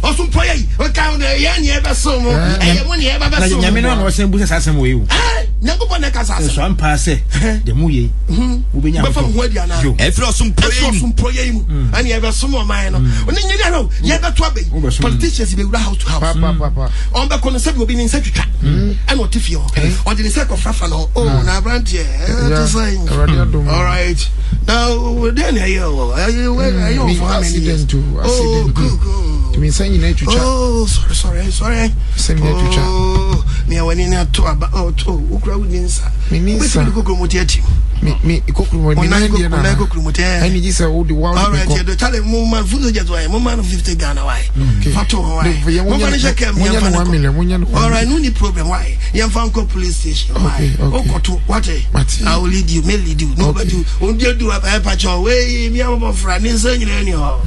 Osum proye. O ka no ye ne ebe so mo. Eye mo ne ebe be so. Na nyame no sen bu sasem we wu. Nyankopon na ka sasem. So ampa se de mu ye. Wo benya be fam ho adi ana. Afri osum proye mu. Ani ebe so mo man no. Oni nyina no ye be to abe. Politicians be wura house to house. Papa. On be kono se bi obi ni nsa twitwa. Ana o tifie o. O de ni se ko frafa no. Oh na brand here. All right. Now then ayo for accident to accident. To me say you need to chat. Oh, sorry. Say me to chat. Me wani na to aba ukra wudi nsa. Me nsa. Me kokromote ati. Me kokromote me na kokromote. Ani ji say wo the world. All right, you tell him mo man full jet why. Mo man 50 Ghana why. Fato why. Mo man check him. All right, no need problem why. Yam fanko police station why. Okoto what? I will lead you, may lead you. Nobody won't do a pacho way me am of friend nsa nyina ni ho.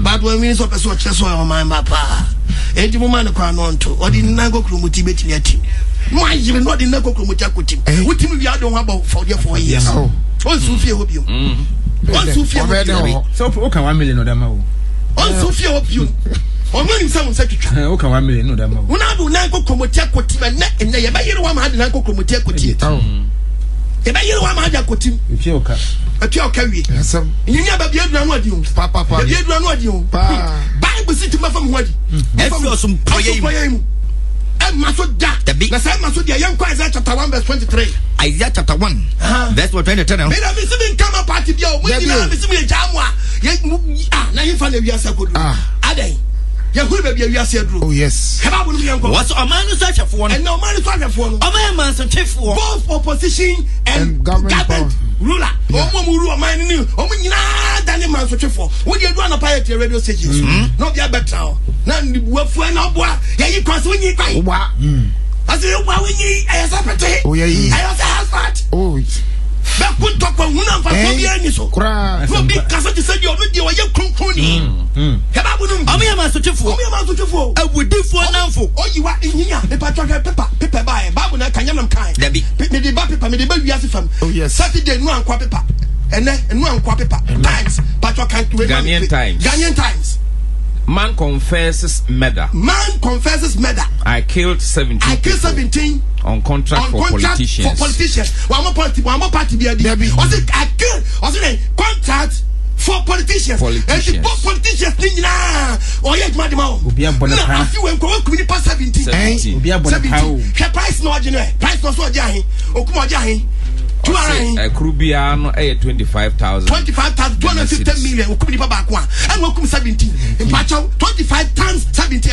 But when we so person chese o man papa. Enti mo man kwa no nto. Odi na kokromote betimi ati. Why you not in the kokromote akotim. Wotimi wi adon about for 4 years. Oh, Sufia opium. Sufia opium. So okay 1 million no dama wo. Sufia opium. O mani say won setwitwa. Okay 1 million no dama wo. Una do na kokromote akotim na enye ye ba yire wa ma de na kokromote akotim. Ye ba yire wa ma de akotim. Efi oka. Efi oka wi. Yesam. Nyinya ba bia dura no adi o. Papa. Bia dura no adi o. Bible sit ma fam ho adi. Efi osum proye mu. Maso da. Na say maso dia yan kwa Isaiah chapter 1 verse 23. Isaiah chapter 1 verse 23. Me na me see come up party dia o. Mo ni na me see me jamu a. Na him fa na wiase akodu. Adan. Ya huru ba bia wiase aduro. Oh yes. Heba bunu yan kwa. What o man so chefo no. And no man so chefo no. O man man so chefo. Both opposition and government ruler. O mo ru o man ni. O mo nyina dane man so chefo. Wo dia do na pirate radio stations. No bia betra. Na wafu na boa. Ya yi kwaso nyi kwai. Wa. Ase yo wa wenyi ayasapete. Oh ya yi. Ayasapete. Oh. Be kun to kwa huna mfa so bia ni so. Kra. So bi kasa ti se di o di o ye kronkron ni. Heba bunu. O me ma so chefo. Awudifo nanfo. Oyiwa nyinya e patwa paper bae. Babu na kanya nam kan. Me de ba paper me de ba wiase fam. Oh yes. Saturday no ankwa paper. Ene no ankwa paper. Times patwa kan Ghanaian Times. Man confesses murder. Man confesses murder. I killed 17. I killed 17 on contract for politicians. For politicians. One more party be a deal. I killed. Contract for politicians. And both politicians think now. Oh yeah, madam. I feel when we pass 17. 17. The price no ordinary. Price no so jahi. Okuma jahi. Krubiano 25,000. 25,000. 250 million. Okuma pa back one. And Okum 17. In Pacho 25 times 17.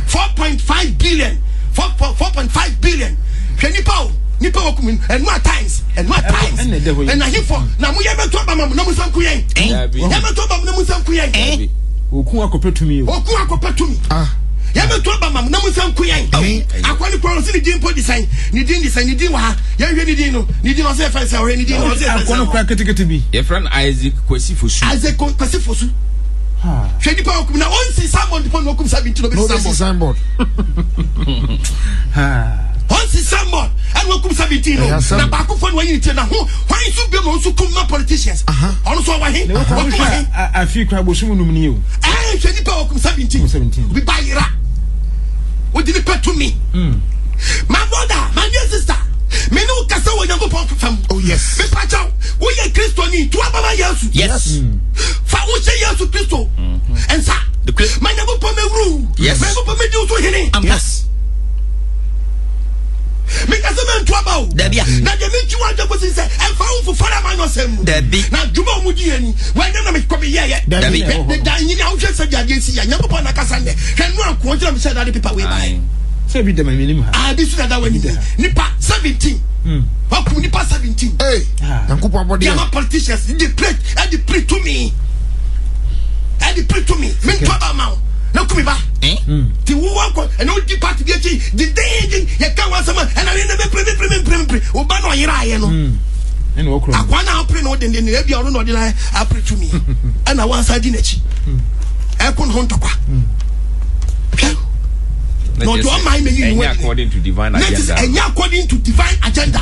4.5 billion. 4.5 billion. Can you power? Nipa Okumin and more times and I hear for now we ever talk about no musam kuyen. Never talk about no musam kuyen. Okun akopɛ to me. Never talk about no musam kuyen. I want to cross the dim design. Nidin wa. Ya nidin no. Nidin was a fence or nidin was a fence. I want to crack it to be. Your friend Isaac Kwesifusu. Isaac Kwesifusu. Shady Power now once someone upon Okum 17 signboard. Once someone and Okum 17 na back phone when you tell now why you be also come politicians. Also why he I feel cry was you. Shady Power Okum 17 we buy it. What did it pay to me? My mother, my dear sister. Me no kasa wo yango pon fam. Oh yes. Me pacha wo ye Kristo ni to ababa Yesu. Yes. Fa wo che Yesu Kristo. And sa my yango pon me ru. Yes. Me yango pon me di so hene. Yes. Me kasa me to abawo. Debia. Na de me twa de ko say e fa wo fara man no sem. Debi. Na djuma mu di ani. Wa na me ko be ye ye. Debi. De da yin na wo hwe sa jage si ya yango pon na kasa ne. Hwe no anko jira me say that people we buy. Say be them minimum. This is that way. Nipa 17. Waku nipa 17. Hey. Nankupon body. They are politicians. They pray and they pray to me. And they pray to me. Me to about now come back. The woman and all the party the day you can want someone and I never pray. Obano ira ye no. And okro. I wanna pray no den e bia no den I pray to me. And I want side nechi. I kon hontokwa. No, don't mind me. According to divine agenda. And according to divine agenda.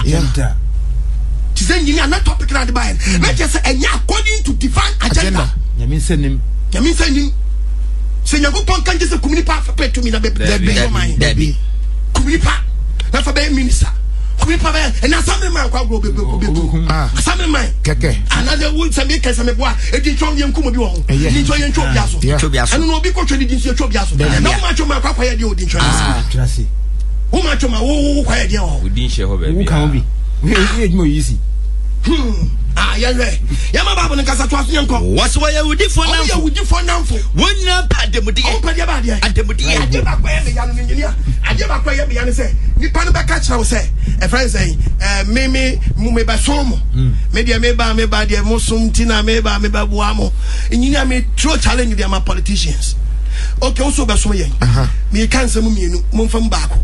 Not topic at the Bible. Not just according to divine agenda. You mean send him. Say you go can't just a community path for to me. Debbie. Community path. Not for being minister. And assembly man assembly man another wood some make some boy e di chon yem kuma bi wo di chon yem chop biaso and no bi ko twedi di chop biaso na wo ma choma kwa kwa ye di odi chon trasi wo ma choma wo kwa ye di o odi nche ho ba bi wo kan bi we mo yisi ya ma babu nkasa to aso yenko what's why you di for namfo wonna pademudi ademudi ba kwa ye ya no engineer adeba kwa ye ya no say nipa no be ka kira wo say e friend say me ba somo me dia me ba dia mo som tina me ba bua mo engineer me throw challenge dia ma politicians okay also be so yen me kan say mu mienu mo mfam baako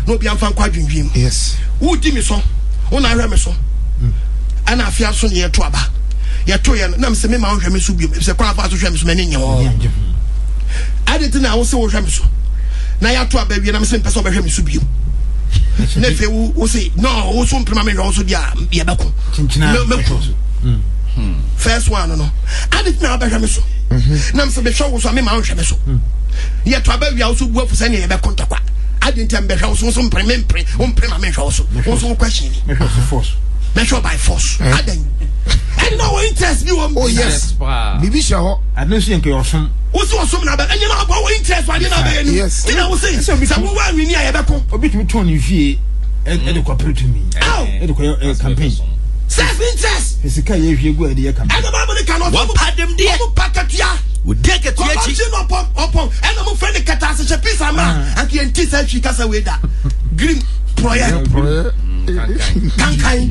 no bi amfa kwa dwendwem yes wo di me so wo na hwe me so ana afia so ne yeto aba yeto ye na mse me ma hwe me so bi se kwa afa so hwe me so me ne nyewo adete na wo se wo hwe me so na yeto aba wi na mse mpe so be hwe me so bi na fe wo se no wo so mpema me hwe so dia ye beko first one no adete na aba hwe me so na mse be hwe wo so me ma hwe me so yeto aba wi a wo so bu afu se ne ye beko ntakwa adete mbe hwe wo so mpre wo mpema me hwe wo so question me hwe so force measure by force. And no interest you want. Oh yes. Bibi shaho. I don't see your son. What's your son about? And you know about interest. Why didn't I? Yes. You know, say someone we near Ebeko. A bit me turn in fee and cooperate to me. How? Campaign. Self-interest. It's a career if you go at the campaign. And the Bible cannot. What part them there? We take it upon. And I'm friend the catastrophe piece of man. And can teach her she cast away that green prayer. Kankai.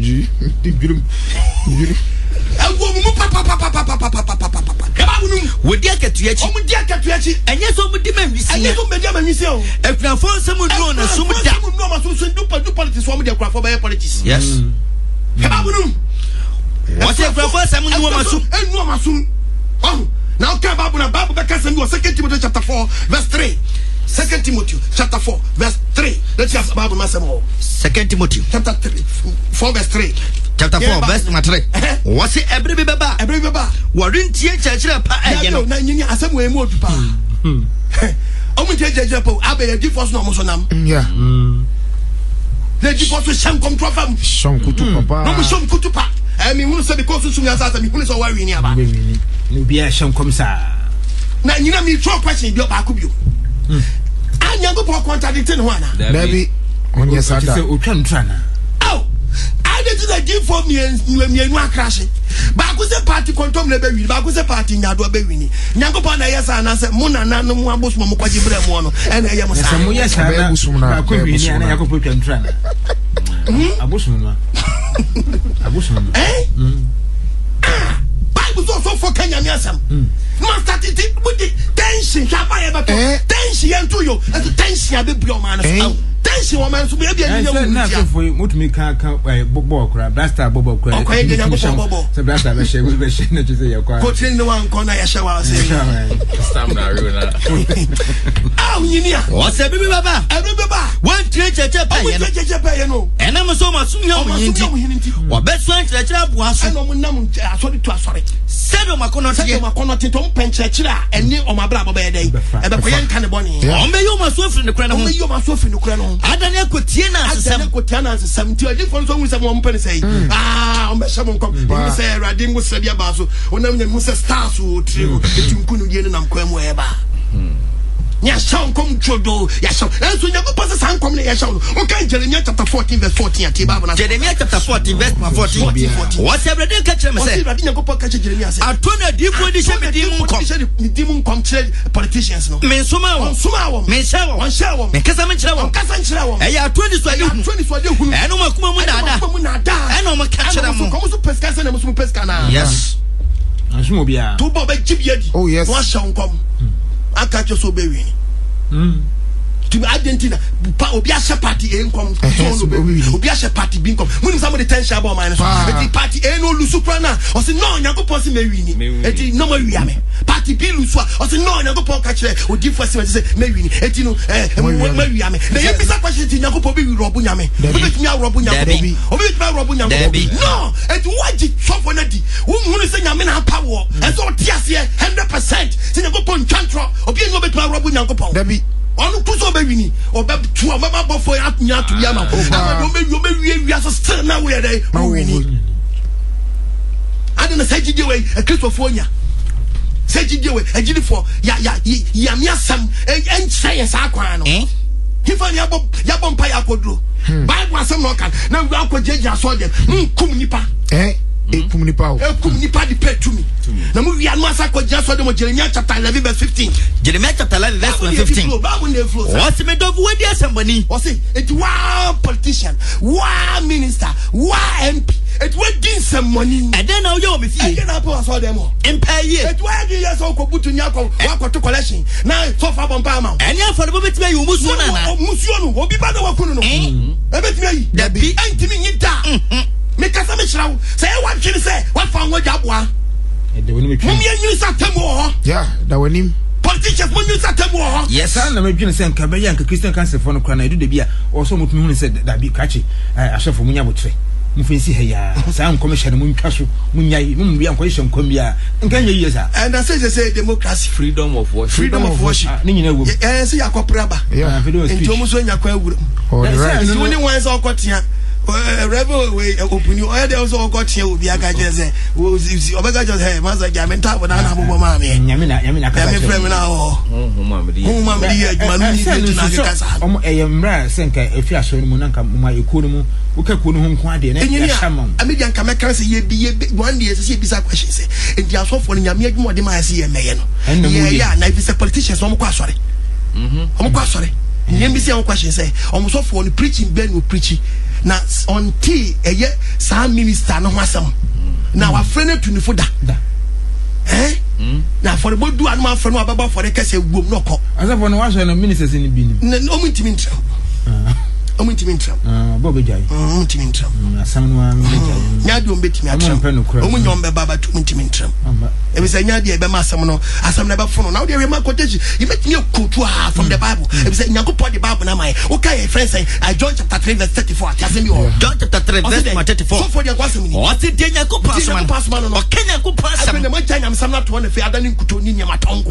We dear Katuachi. Oh, dear Katuachi. And yes, I'm with the man. And yes, I'm with the man. If you found someone known as some do politics for me, they're for politics. Yes. What's your first time? Oh, now come Bible because you 2 Timothy chapter 4 verse 3. 2 Timothy chapter 4 verse 3. Let's have Bible Massimo. 2 Timothy chapter 4 verse 3. Chapter 4 verse 3. What's it every baba? Every baba. Warren Tia Chachra pa. No, Nanya, I said we moved. omu jeje po abe di force no mo so nam yeah le di force shankom trofam shankutu papa no mo shankutu pa mi hunu se because so nyasa mi hunu so wa wi ni aba ni bia shankom sa na nyina mi throw question bi ba ko bio anya go po contradict no ana baby onye sada se otwa ntrana oh I did the give for me and crash ba ko se party kontom na be wi ba ko se party nyado be wi ni nyankopon na yesa na se mo na no mo abosom mo kwaji bre mo no e na ye mo sa mo yesa na ko wi ni na yakopon twa ntrana abosom no Bible so for Kenya me asam no start it with the tension shaba e ba to tension ento yo tension abe bri o man so tension o man so be bia ni na so for mutumi kan bobo okra blaster bobo okra o kwa nya bobo so blaster be she na chise ye kwa ko tin no wan ko na ya shawa say stam na runa nyinia o se bibi baba one cheche pa ye no ena mo so ma sumya mo hinti o be so cheche abu aso eno mo nam asori to asori sedo makono te to mpencheche a eni o mabra bo be dey e be ko ye nka ne boni o me yo ma so firi ne kura no adane akotie na asesam ti odi fon so hu se mo mpene sei o be shamo nkom ni se rade ngo se bia ba so onam nya se stars o trio etunkunu die na mkwa mu e ba nya shaw kom chodo ya shaw enso nya ko pasa san kom ne ya shaw o kan Jeremiah chapter 14 verse 14 ati Bible na Jeremiah chapter 14 verse 14 what everything ka kire me say what nya ko pa ka Jeremiah say atona difo di she me di mun kom kire politicians no me soma wo me sha wo me kasa me kire wo e ya atoni so ade hu e no makuma mu dada e no mo ka kire mo kom so pesca se na mo so pesca na yes ansumo bia to bo be jibia di oh yes no shaw kom aka cho so be wi to identity pa obi a party e nkom so no be obi a party bi nkom muni some the tension about mine so the party e no lusu prana o se no nyakopon se me wi ni eti no ma wi ame party bi lusu o se no nyakopon ka kire o di first se me wi ni eti no ma wi ame na ye bisa question ti nyakopon bi wi robu nyame obi timi a robu nyakopon obi timi a robu nyakopon no eti waji sofo na di wo hunu se nyame na power e so ti ase 100% se nyakopon twantro obi enyo betimi a robu nyakopon dabi onu kuso be wini obe tu o baba bofo nya to ya ma o be wi aso still na we dey o wini adena sajide we e kristofo nya sajide we e jidi for ya mi asam en cheye sa akwan no hifa ya bom pa ya kodro Bible asem no kan na wi akwajeje aso dem nkum nipa ekum nipa di pay to me na mu wi anu asa kwajeje aso dem Jeremiah chapter 11 verse 15 Jeremiah chapter 11 verse 15 what's me do we dey assembly o say it wa politician wa minister wa MP it wa din some money and then now you be fee and then I aso dem empire it wa gi yes o ko butu nya ko wa ko to collection na so fa bompa ama enya for the bit me you musuo na musuo no obi ba na wa kunu no e beti me yi dabi antimi nyi da me kasa me chirawo say wa twini say wa fa nwa jaboa e de woni me twini mum ye nyi sa tamo ho yeah da wanim politicians mun nyi sa tamo ho yes na me twini say nka be ya nka Christian council for no kra na edu de bia o so mutumi hu say da bi kachi ashafo munya botre mu fensi he ya sa nkommission mu ntwa so munyai mu bia nkomission komia nka nya yi sa and I say democracy freedom of worship ni nyina wo say yakopra ba yeah nti omu so nya kwa awuro right ni wan so okotia rebel we open o there also okotia obi aka jeze obega just hey maza ja mental na na bobo ma me nyame na kasa me frame na ho ma me di adwuma ni na kasa omo eyemra senka efi aso ni mu na nka ma ekonu mu uka konu ho nko ade na ya shaman amedi anka meka se ye bi one day se bisa question se enti aso for nyame adwuma de ma se ye meye no yeah na if is a politician so omo kwa asore omo kwa asore nyame bi se omo question se omo so for no preaching ben no preaching na until eye sa minister no ho asem na wa frene tunifo da na for the bodu anu ma frene ababa for the kase gwom no ko asafo no wa so na ministers ni bi ni omo ntimi ntra omo ntimi ntra bobe jai omo ntimi ntra asam no am jai nya de omo betimi atra omo nyom be baba tu ntimi ntra e be say nya de be ma asam no na be fono na we dey ma quotation you make me quote from the Bible e be say nyankopon the Bible na mai okay friends say John chapter 3 verse 34 tiasem bi o John chapter 3 verse 34 so for the kwasem ni o ti de nyankopon no o kenya nyankopon asam na ma janya am sam na to na fi adani nkuto ni nyama tonko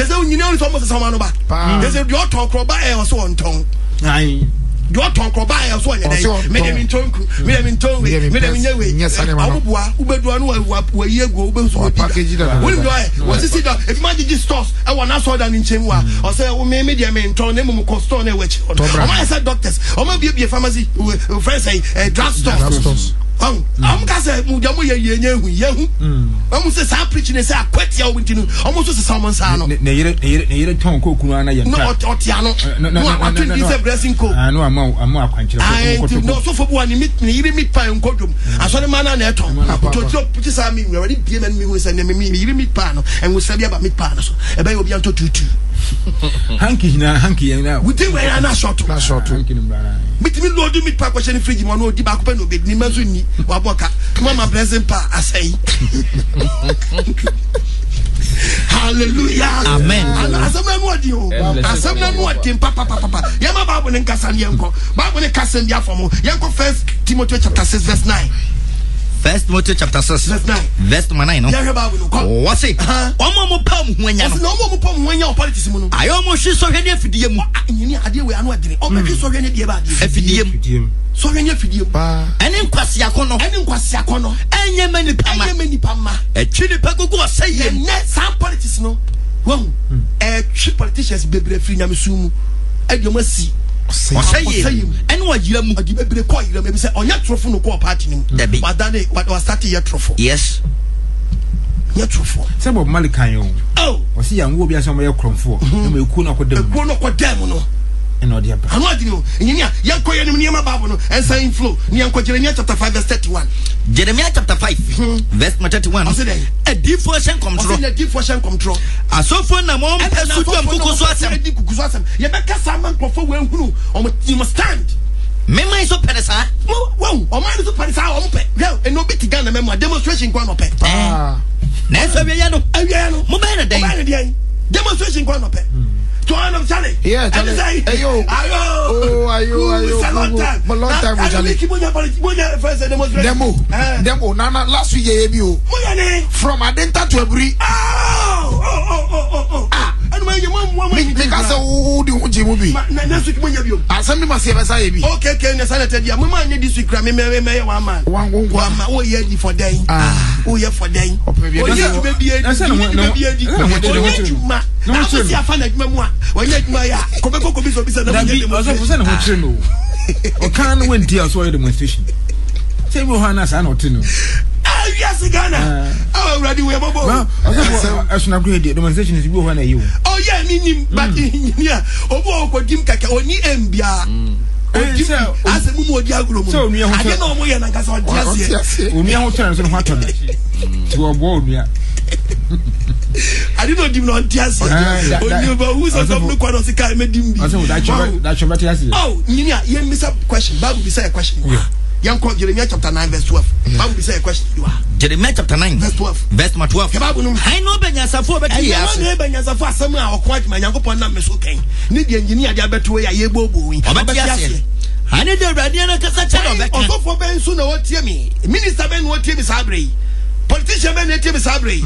say you know so much someone ba they say you talk about e so on ton ai you talk about e so on dey me dem ntonku me dem ntonwe me dem nyewe abubua ubedu anu wa yego ubesu package da we do what is it if man just stores I want na so da nchemu a o say o me dem nton na mu ko store na we chi o ma say doctors o ma bie pharmacy friends say drug stores I'm gonna say, Mujamu, Yehu. I'm say, I'm preaching, say, I quit your winter. Almost as someone said, no, tongue cook, no, Otiano, no, it's a blessing cook. I know I'm more quenching. I know so for one, you meet pie and codum. I saw the man on that tongue. To put this army, we already given me with an enemy, you meet pano, and we say about meat panos. A bay will be unto 2. Hanky now, hanky, and now we think we're not short. But me Lord do meet pack was any fridge, one or the back pen of it, Nimazuni, Waboka, Mama blessing pa, I say. Hallelujah. Amen. And as a man, what you, as a man, what Tim Papa, Yama Babu and Cassan Yanko, Babu and Cassan Yafomo, Yanko 1 Timothy chapter 6, verse 9. 1 Timothy chapter 6, verse 9. What's it? Omo pom when you no more pom when you're politics. I almost saw any of the idea we are not doing. Oh, maybe so any FDM. So any FDM. And in Quasiacono, and in Quasiacono, and ye many pama, a chili pago say, net some politics no. Well, a cheap politicians be free Namisumu, and you must see. Say and what you be call you maybe say on your trophy no call party but that what was started your trophy yes your trophy some of Malikan oh or see and will be somewhere cromfo no ku no kodem no and all the other and what you yanko yenima Bible no and saying flow yanko Jeremiah chapter 5 verse 31 Jeremiah chapter 5 verse 31 a devotion control asofo na mo pesu do amkukuso asem ye beka saman profo we hunu you must stand me man so pedesa wow o man so pedesa o pe e no beti Ghana memo demonstration kwa no pe na so we ya no mo be na den demonstration kwa no pe to one of Charlie. Yeah, Charlie. Ayo. It's a long time. Charlie. Demo. Nana last week you from Adenta to Ebri. And when your mom because who do you movie? Next week when you assembly must have a okay, can senator ya mama need this week me one man. One oh yeah for day. Oh yeah for day. Oh yeah to be a no see a fan memoir. When you ya Kobeko Kobi so bisa na no o kan win dia so demonstration say we hana sa na otino yes Ghana already we bobo asuna grade demonstration is we hana you oh yeah ni but yeah obo okodim kaka oni embia ase mu odi agro mu ade na omo ye na nkasa odi ase oni aho tran so no hwato no ti obo onua I didn't know dim no antiasi. Who's a government kwa no sika me dim bi. That chobati asi. Oh, nyinia, ye miss a question. Bible be say a question. Yanko Jeremiah chapter 9 verse 12. Bible be say a question. Jeremiah chapter 9 verse 12. Verse 12. Bible no. I know benyasafo beti ya. I know benyasafo asem a okwa adwuma Yankopon na me so ken. Ni de engineer de abeto ya ye bobo wi. Obeti ase. Ani de radio na kasa che no beka. Osofo ben so na wotie mi. Minister ben wotie mi sabre. Politician ben wotie mi sabre.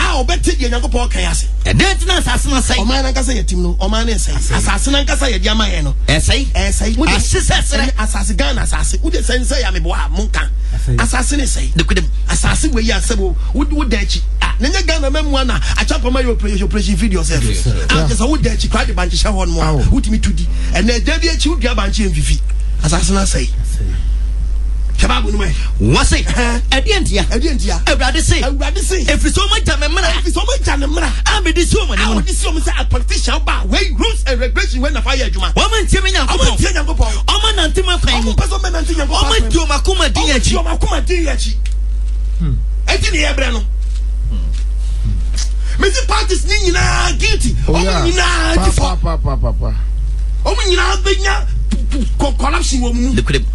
Obeti de Yankopon kan ase. E date na asase na sai. O man nkasa yetim no, o man na sai. Asase na nkasa ye diama ye no. Sai. Asase asase Ghana asase. Wo de sense ya me bo a monka. Asase ne sai. De kudem asase we ya sebo. Wo de achi. Na nya Ghana memwa na achapa ma your operation video self. Just wo de achi kwa de banche sha hon mo. Wo timi tudi. E na de bi achi wo dua banche enfifi. Asase na sai. Shababu no me. What's it? Edientia. Everybody say. If it's so much time, I'm a this woman. I want this woman say a politician about way rules and regulation when the fire juma. Woman Timmy Yanko. Oman Antima Pang. Oman Jomakuma Diachi. Etini Ebrano. Mr. Parties Nina guilty. Papa. Oman Benya collapsing woman. The crib.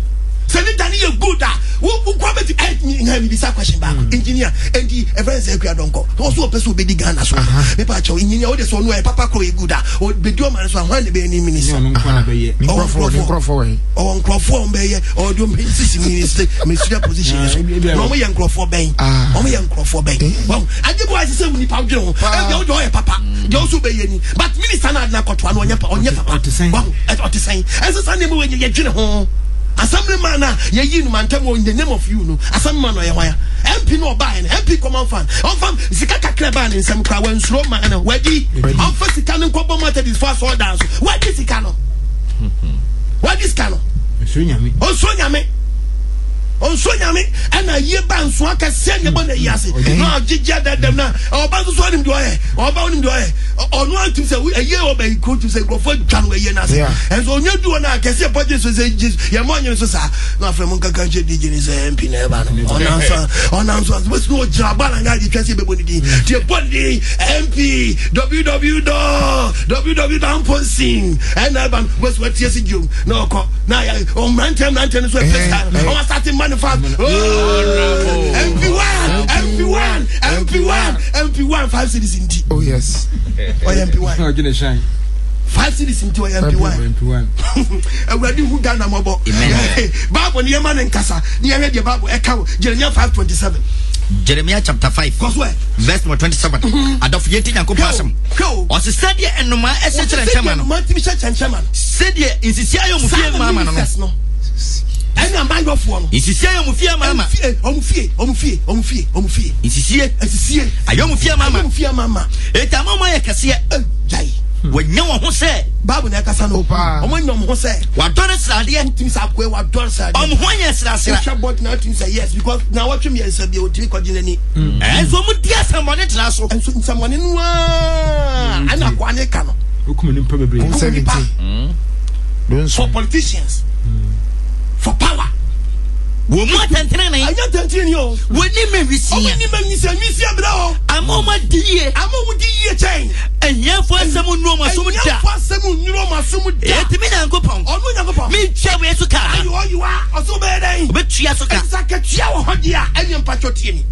Send it you good. Who come What I have this question back. Engineer, and the friends Ekwadonko. Also, a person be the Ghana. So, the patch of engineer, all the son where Papa Croy good or be doing so one be any minister. Or Crawford Bay or do minister, Mr. Position. No young Crawford Bay. Only young Crawford Bay. Well, I did what I said when you found you. I don't Papa. You also be any. But Minister not got one on your to say. At the same. As a Sunday when you get home. Assembly man, ye man tell in the name of you. Assembly man, MP no buying, MP come on fan. On fan, Sikaka Kleban in some crowd and slow man. Where the on first Sikano Cobo Matter is fast all dance. What is Sikano? What is Cano? Oh, Sonyame. On Sonyame, and a year ban so I can send you on the Yassi. No, Jija that them now. Or about to swat him to air, or about him to air. Or no to say a year or be cool to say go for Canway. And so you do, and I can see a budget to say, your money is so not from Monka Country, is a MP never. On answer, what's no job, and I can see the body. Dear body, MP, www.posting, and I've was what yes, you no, now on Rantam Lantern is what I'm starting money. MP1 5 cities in T. Oh yes. MP1. Oh, gonna shine. 5 cities in T. MP1. I will do Ghana mobile. Bible near man and Casa. Near the Bible echo. Jeremiah 5:27. Jeremiah chapter 5 verse 27. Adolf Yetin and Compassion. Or said ye and no man essential chairman. Said ye is the CIO Mufia Mamma. And I'm buying off one. Is here, Mufia Mamma? Omfie. Is here, I don't fear Mamma. It's a moment I can see Jai. When no one who said, Babu Nakasano, when no one who said, what dollars are the things up where what dollars are? When yes, I bought nothing say yes, because now what you mean is a beauty continent. And so much yes, someone at last, and someone in one. And a one canoe. Who come in probably 70 for politicians. For power. Woman, I don't tell you. When you may receive, I'm on my dear. I'm on the chain. And here for someone Roma, someone Roma, someone Gopon. Me, Chavis, you are also bad. But Chiasoka, Hodia, and your patrotini.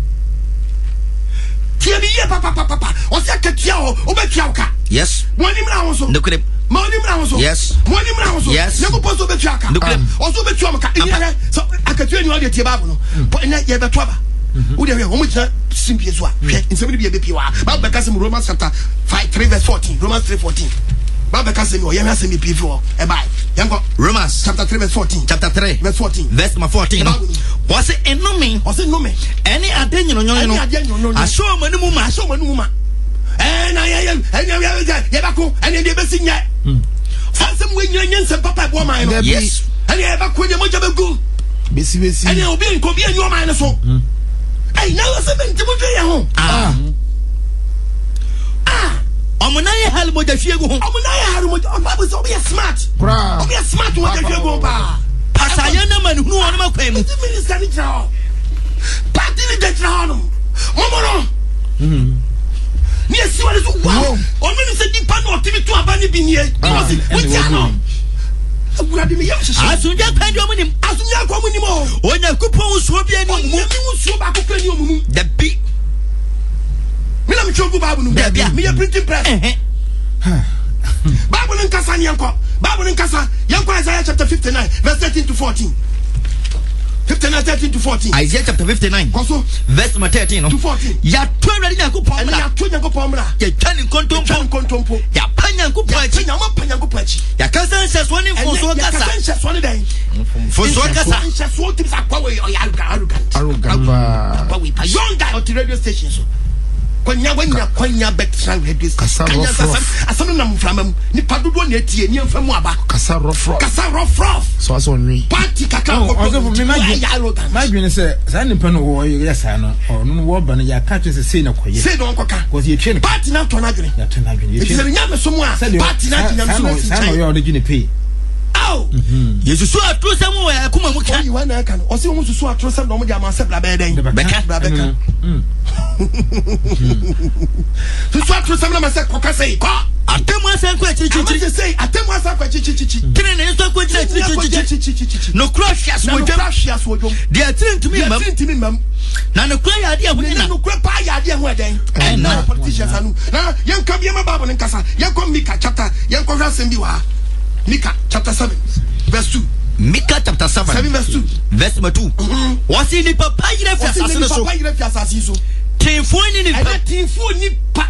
Papa, or Sakatiao, Obachaka. Yes. One him now also. Look at him. Yes. Yes. Never post over Chaka. Also, the Chaka. So I can tell you all the Tibabuno. But in that, you have a trouble. Who they have much simply as well. In somebody be a BPR. But because Romans chapter 3 verse 14. Romans 3:14. But because you have seen me before. A bye. Romans chapter 3 verse 14. Chapter 3 verse 14. Verse 14. Was it in no me? Was it no me? Any addition on your I saw Manuma. And I am, and Yabako, and the best yet. Some way, and Papa woman. Yes, and you have a queen of Mojabu. Busy, and you'll be in Kobe and your mind. So I know something to put your home. Omunaya Halmo, the Fiego, Omunaya Halmo, was only a smart, only a smart one. Pasayana man who on my payment, the minister, Patty the Town. Omono. Yes, you are so wow. Or when you said you pan or TV to a bunny being here. As soon as I find your money, as soon as I come anymore. When I could pose so be any movie, so back to you. The big Milam Chogu Babu, me a printing press. Babu and Casa Yanko, Babu and Casa, Yanko Isaiah chapter 59, verse 13 to 14. 59, 13 to 14. Isaiah chapter 59. Also, verse 13 to 14. Ya 12 Yanko Pomra. Ya 12 Yanko Pomra. Ya 10 Contompo. Ya Panyanko Pachi. Ya Panyanko Pachi. Ya Casa says one in for Casa. One day. For Casa. What is a power or arrogant? Arrogant. A young guy at the radio station. When you bet radio station. As some of from the Paduan Etienne from Waba. Casa rough. So as on me. Party cacao. My goodness, Sandy Pano, yes, I know, or no war, but I catch a scene of Quay. Say, don't coca. Was your chain party now to an agony? It's a young someone said, party now to your original pay. oh yesu so atrosam wo ya kuma mu ka you wana kan o se wo so atrosam no mo dia man se bla be den beka so atrosam na ma se koka sei ko atemu asan kwa chichichi say atemu asan kwa chichichi kene ne so kwa chichichi no crushes wo jom de atintimi mam na no kwa ya dia hunina no kwa pa ya dia hu den na politicians anu na yen ka bia ma bible nkasa yen ko Mika chapter yen ko hwasem bi wa Mika chapter 7 verse 2 Mika chapter 7 verse 2 verse 2 wasi ni papa yire fi asase so Tinfoni ni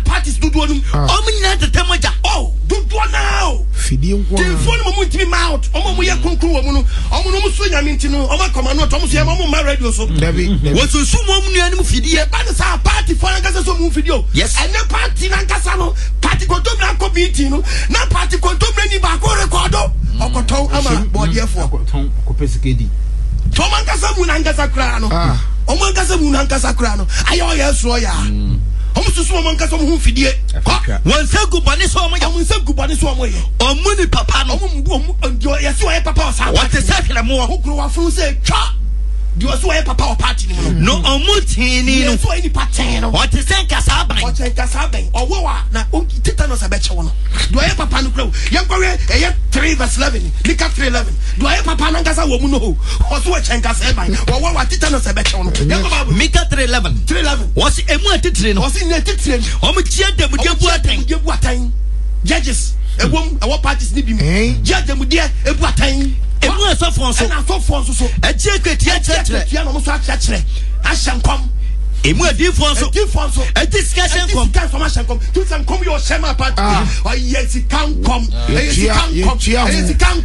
parties do no. Omina tetemaja. Oh, do now. Fidi nko. Tinfoni mo ntimi mouth. Omo ye konkro wo mu no. Omo no so nya minti no. Omo koma no to mo so ye mo ma radio so. Wo so su mo mu nuanim fidi e. Ba sa party for nkasa so mu fidi o. Yes. Ene party na nkasa no. Party kontom na ko meeting no. Na party kontom na ni ba ko record o. Okoton ama body efo. Okoton ko pesikedi. To man nkasa mu na nkasa kra no. Omo nkasa mu na nkasa kra no. Ayo ye so ya. Omo susu omo nkasa omo hu fidie. Won se gubane so omo ya. Omo se gubane so omo ye. Omo ni papa no. Omo ye so ye papa o sa. What is that le mo? Okro wa fun se twa. Di o so ye papa o party ni mo. No omo tini no. So any party no. What is that nkasa ban? What is nkasa ban? Owo wa na tetanus abeche wo no. Do ye papa no kro. Ye nkore ye 3 verse 11. Mika 3:11. Do ye papa na nkasa wo mu no. O so we nkasa ban. Owo wa tetanus abeche wo no. Ye ko babu. Mika 3:11. 3:11. Was emu atitire no. Was in atitire. Omo chia dem de bu atan. Judges. Ewom parties ni bi mu. Judge dem de ebu atan. Emu asofon so. Na asofon so. Echie kwetia chechire. Tia no mo so achechire. Ahyankom. Emu adifon so. Adifon so. Discussion kom. Discussion kom. Tu sam kom yo shema party. Oh yes, it can come. Yes, it can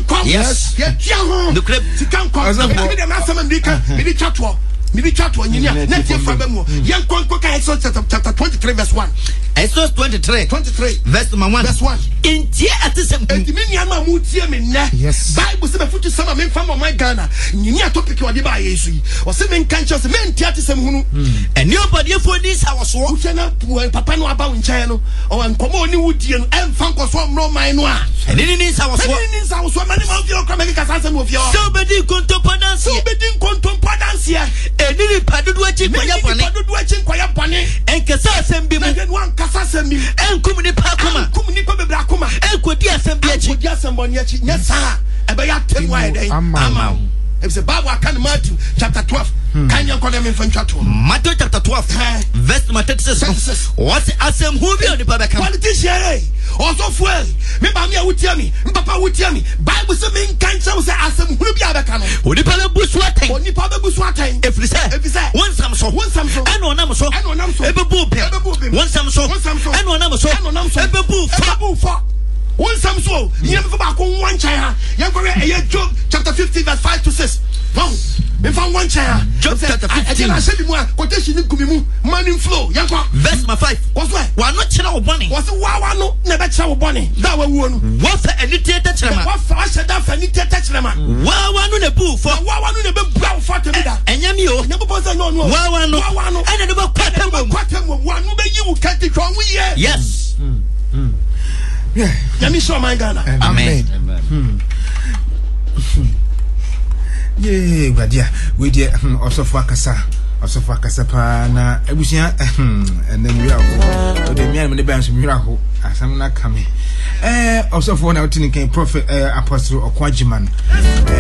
come. Yes. Tia ho. The crib. It can come. Me dem asem ndika. Me di chatwo. Me be chat one year. Net your family. Young Conquer Exodus chapter 23 verse 1. Exodus 23 verse 1. Verse 1. In tia atisem. Enti me nyama mu tie me na. Yes. Bible say be futu sama me fam my Ghana. Nyinya topic we dey ba yesu yi. O say me nkan chose me ntia atisem hunu. Eni obade fo dis awoso. Wo hwe na papa no aba wo nkyɛn no. O nkomo oni wudie no. Emfa nkoso mro man no a. Eni ni sawoso. Eni ni sawoso mani ma fi okra me kasa asem wo fi o. So bedi kontompadance. So bedi kontompadance. Eni ni padudu achi kwaya bone. Padudu achi kwaya bone. Enkasa asem bi mu. Wan kasa asem bi. Enkum ni pa kuma. Enkum ni pa bebra kuma. Enkodi asem bi achi. Enkodi asem bone achi. Nya sa. Ebe ya temu ayi den. Ama. If the Bible can Matthew chapter 12. Can you call them in French? Matthew chapter 12. Verse 36. What asem who be on the Bible? Politician. Also fuel. Me ba me a wutia me. Papa wutia me. Bible say me kan say asem who be abeka no. Oni pa be busu aten. Oni pa be busu aten. If say one samso. Eno onam so. Ebe bu pe. One samso. Eno onam so. Ebe bu fa. One samso. Yem for ba ko one chaya. Yem go e Job chapter 50 verse 5 to 6. Wow. Me found one chaya. Job chapter 15. I said mo quotation ni gumimu money flow. Yem go verse 5. What's why? Wa no kira wo bone. Was wa no na be kira wo bone. Da wa wu no. Wa fa enite ta kira ma. Wa fa sha da fa enite ta kira ma. Wa no na bu fo. Wa no na be bua wo fo te mi da. Enya mi o. Nya bo say no no. Wa no. Ena de be kwatam mo. Wa no be yi wo kanti twa wo ye. Yes. Yeah. Yami show my Ghana. Amen. Yeah, Gadia. We dear also for Kasa. Also for Kasapa na ebusia and then we are the man with the bands miracle as I'm not coming. Also for now tin prophet apostle Okwajiman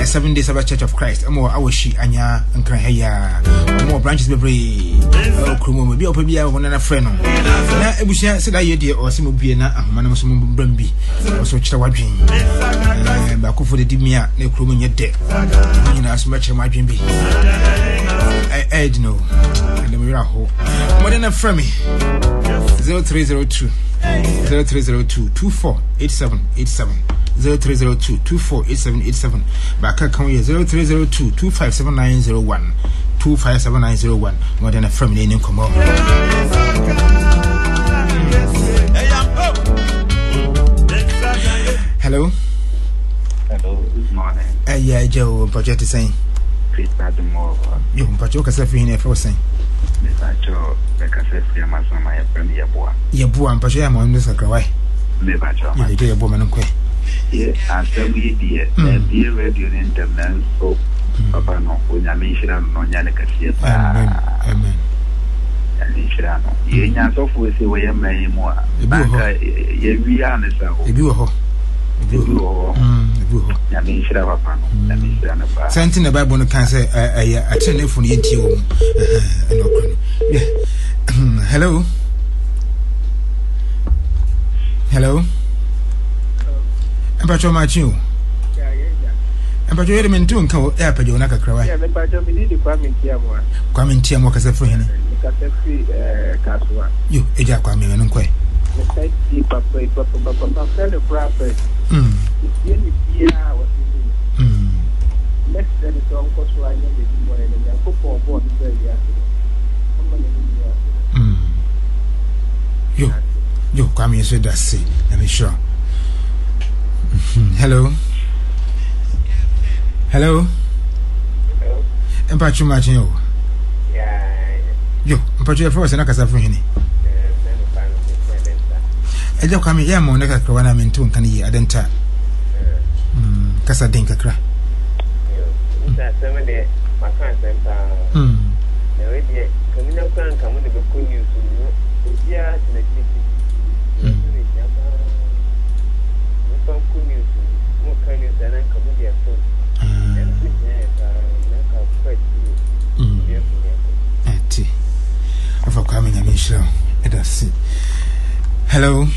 7 days of Church of Christ. More awoshi anya nkran heya. More branches be okrumo bi opabia wona na friend no. Na ebusia se da ye de o se mo bie na ahoma na so mo brambi. Also chira wadwen. Ba ko for the dimia na okrumo nye de. Ni na so ma chira wadwen bi. I don't know. And then we are home. More than a friend 0302 248787 0302 248787. Back at come here 0302 257901 257901. More than a friend name come on. Hello. Hello, good morning. Yeah, Joe, project is saying. You can put your cassette in a frozen. The cassette, my son, my friend, Yabua. Yabu and Pajama on this. I did a woman. Yeah, we dear. Dear radio internet. So, Papa, no, when I mention no Yanaka. Amen. Shirano. Yenya so for say we am more. Banka we are na so. Ebi wo ho. Ebi wo. Ya me shira papa no. Ya me shira na ba. Something the Bible no can say atenefo no yenti wo. No kro. Yeah. Hello. Hello. Empacho machu. Empacho yere mentu nka wo e pajo na kakra wa. Yeah, me pajo mi di Kwame Ntiamo. Kwame Ntiamo kasa fo hene. Kasefi kaswa. Yo, eja kwa me no nkwe. Let's papa the prophet. Ye ni bia wa ti. Next day so onko so anya de mo ene ya ko po bo ni be ya. Yo, come here, so that's it. Let me show. Hello. Hello. Empachu machin yo. Yo, empachu ya force na kasa fun hini. Eja kwame ya mo na kakra wana mentu nkan yi adenta. Kasa den kakra. Nta sema de makan senta. Na we de kamina kan kamu de ko news no. Obiya na kiki. Hello.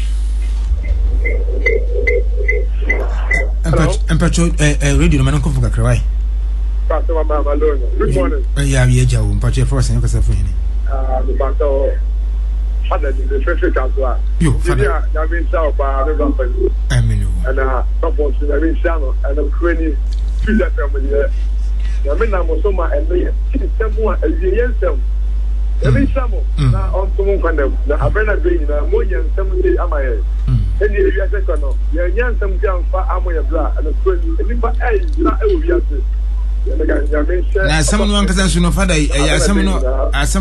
Empacho radio no manko fuka krawai. Pastor Mama Malone. Good morning. Yeah, we eja wo empacho force no kasa fun hini. The pastor father the first council. Yo, father. I mean so ba no company. Amen. And support I mean channel and I'm creating two that family there. I mean I'm so my and the someone a year some. Every summer na on someone kind of na abena being na mo yan some say am I. And you are second no. You yan some jam fa amoya bra and creating nipa na e wo wiase. Na asam no ankasa nso no fada asam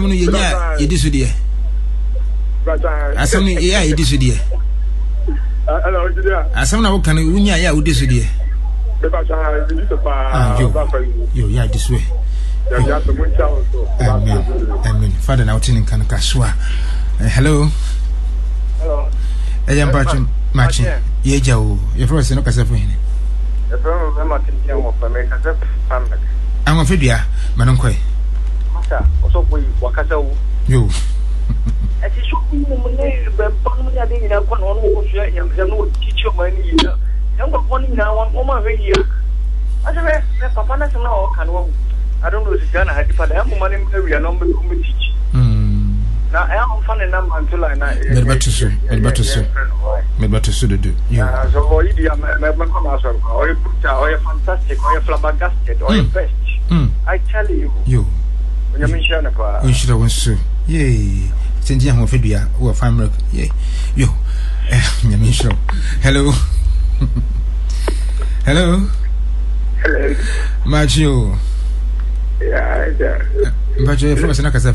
no yenya yedi so de asam no ya yedi so de asam na wo kan wunya ya wodi so de yo ya this way. Amen. Father now tin kan kaswa. Hello. Eya mpacho machi yeja wo ye first no kasa fo hini. I'm a fibia, Manonkoi. Masa, also we wakasa. You. As you should be teach your money. Young one now, one woman here. I said, Papa, I don't know if Ghana had the money we are not teach. Now I am fun enough until I know. Better to do. Yeah. So, or you fantastic, or you flabbergasted, or you best. I tell you. When you mention about. We should have so. Yay. Send you home for Fibia, who are fine. Yay. Yo. Hello. Hello. Hello. Macho. Yeah. But you're first and I can say.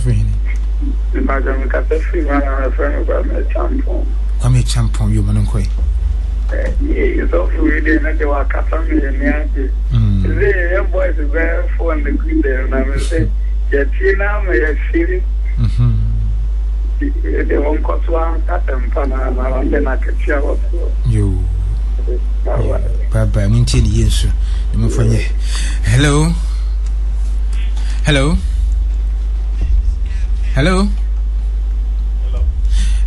Madam Cafe, my friend about my tampon. I'm a champion, you Manonkoi. Yes, of reading at the Wakasami and Yankee. The boys are very fond of good there, and I will say, Yatina may have seen it. They won't cost one cat and Panama, and then I can share what you. Bye, Mintin, yes, hello. Hello. Hello.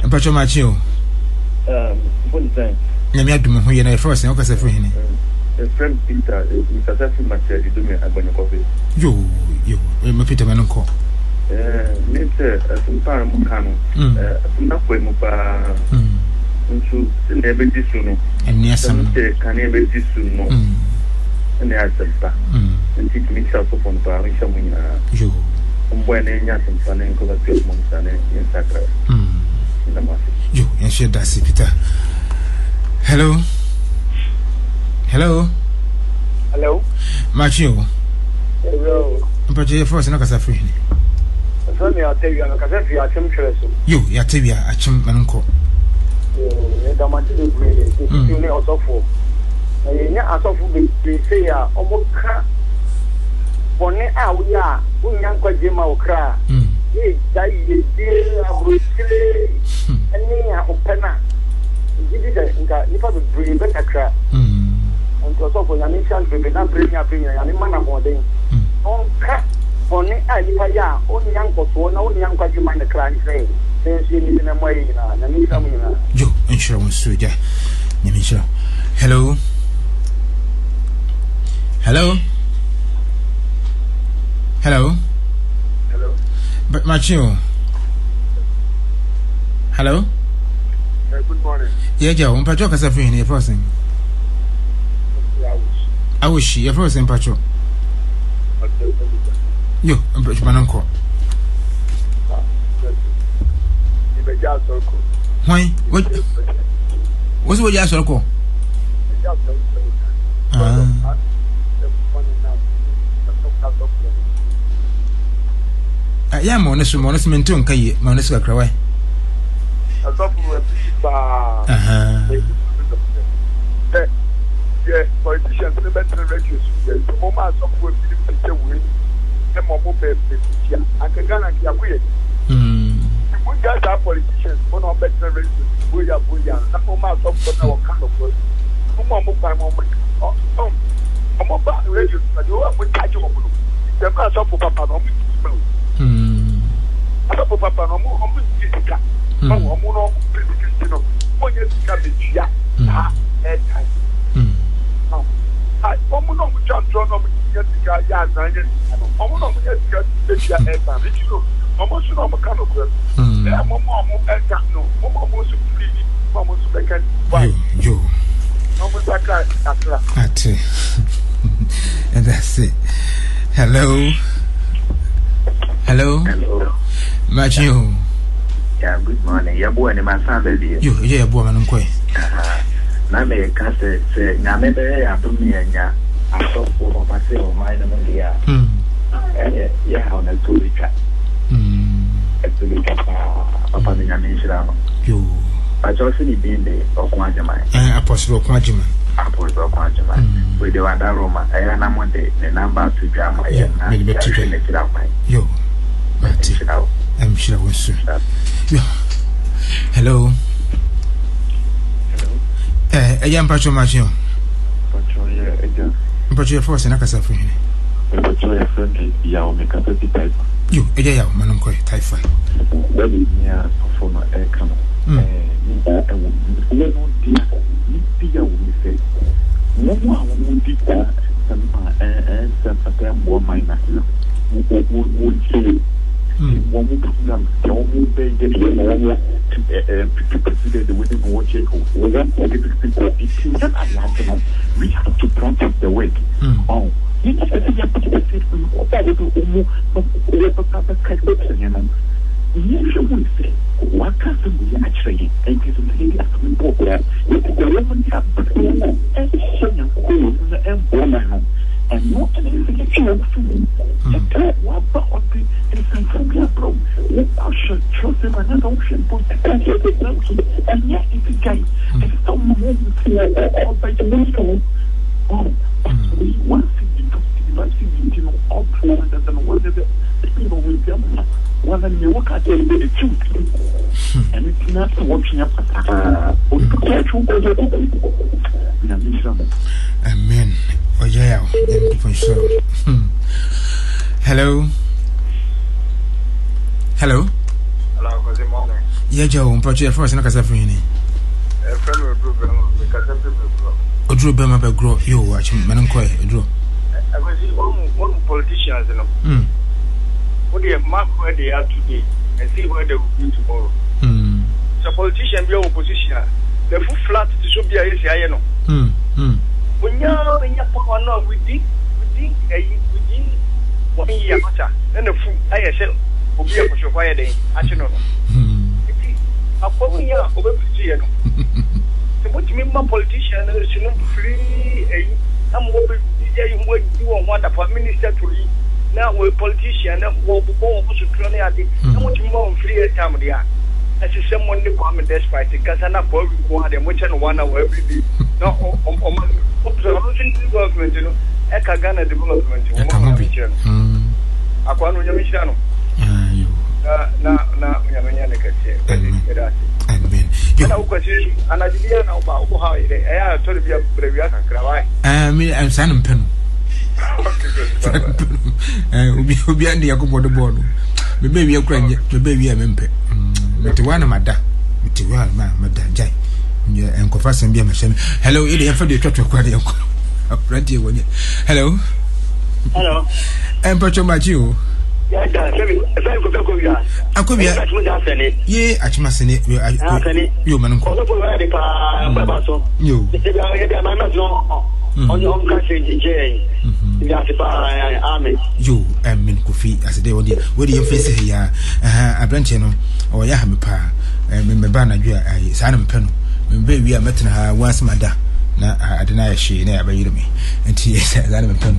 Empacho macho. Good time. Nyame adum ho ye na first na okasa free hini. Friend Peter, Mr. Macho, you do me abonyo coffee. Yo, me Peter manonko. Nete asimpa mu kanu. Na kwe mu pa. Nsu ne be disu no. Eni asam. Kan e be disu no. Ne asimpa. Nti mi sha so fon pa, mi sha mu nya. Yo. Mbwene nyasa mfane nkola pia mumsane insakra. Yo, yenshie dasi Peter. Hello. Macho. Hello. Mpacho ye first na kasa free ni. So me atebia na kasa fi achim chreso. Yo, ya tebia achim manonko. Da manti de brede. Ti ne osofo. nya asofo be say ya omoka bone a we a unya nkwaje ma okra e dai ye de abrotire ani a opena gidi da nka nipa be bring be kakra onto so for ya ni chance be na bring ya ni mana boden onka bone a nipa ya onya nkoso na onya nkwaje ma na kra ni say ni na moyi na ni samu na jo insurance soja nyamisha. Hello. Hello. Hello. Hello. But Macho. Hello. Good morning. Yeah, Joe. I'm Pacho Casafi in your person. I wish your person, Pacho. You, I'm Pacho Mananco. Why? What? What's what you asked for? Yeah, Monis Mentun Kay, Monisca Craway. Yeah, politicians are better reduce. The moment of work, the way, the mobile baby, I can guarantee a way. We got our politicians, one of better reduce. We are the moment of our kind of work. I'm about to reduce, but you are with catch up. The class of Papa no I don't Papa no more humble Jessica. No more Christian. One year to come in here. Airtime. I almost with John John of Jessica, yard 9 years. Almost Jessica airtime. Did you know? Almost no mechanical. Mamma airtime. No, Mamma free. Mamma second. You. Almost like that. And that's it. Hello. Hello. Hello. Macho. Yeah, good morning. Yeah, boy, and my family. You, yeah, boy, and quay. Na me ka se na me be ya to me nya aso for pa se o mai na me ya ya ha na to lika to lika pa me nya me shira no yo pa jo se ni bin de okwa jama apostle okwa jama we de wanda Roma ya na mo de the number to jama ya na me be to le shira pa yo mati I'm sure we soon. Hello. I am Pacho Macho. Pacho, your force and I can suffer. Pacho, your friend, Yao, make up a type. You, a day, Manunco, typhoid. That is near for my air canal. No one would be there, and some more minor. Would say, one would come, don't be president within one check. We have to practice the work. Oh, you know, yes, you will say, what can we actually and give them a report that the woman have and not anything food. And that one about the inside bro. I should trust them another ocean, and yet it's a game. And some women say, all by the window. Oh, we want to do all plans and whatever people will tell me. Well, then you look at the truth, and it's not watching up. Amen. Oh, yeah, hello. Hello. Hello, good morning. Yeah, Joe, I'm Pacho, your first, and I can suffer in it. A friend will do O drew Bema grow, you watch Manunco, drew. I was one politicians, you know. What they mark where they are today and see where they will be tomorrow. So politician be opposition. The full flat to show be a you know. When you're power now within 1 year after, then the full ISL will be a push of fire day. I don't know. A 4 year over the so what you mean, my politician is not free. I'm going to do one for minister to leave. Now we're politicians, we'll go to Trony. I want you more free time there. As someone to come and despite because I'm not going to go and which one hour every day. No, government, you know, Ghana development. Akwa no nyamishira no. Na nyamanya kete. Amen. Na ukwasi anajilia na uba ha ile. Aya tori bia brevia kakra wai. Me am sanum penu. Obi andi yakobo do bono. Me baby akura nye, me baby amempe. Mete wana mada. Mete wana mada jai. Nye enkofa sem bia mehye. Hello, ile yafa de twatwa kwa de yanko. Apranti wonye. Hello. Hello. Empacho machiu. Yeah, Akobia. Ye achimasene. Yo manunko. Yo. Yo, min Kofi as they wodi yem face here abranche no o ya ha me pa me ba na dwa ai sa na mpe no me ba wi a metena ha once mada na adena ya hye na ya ba yire me enti sa na mpe no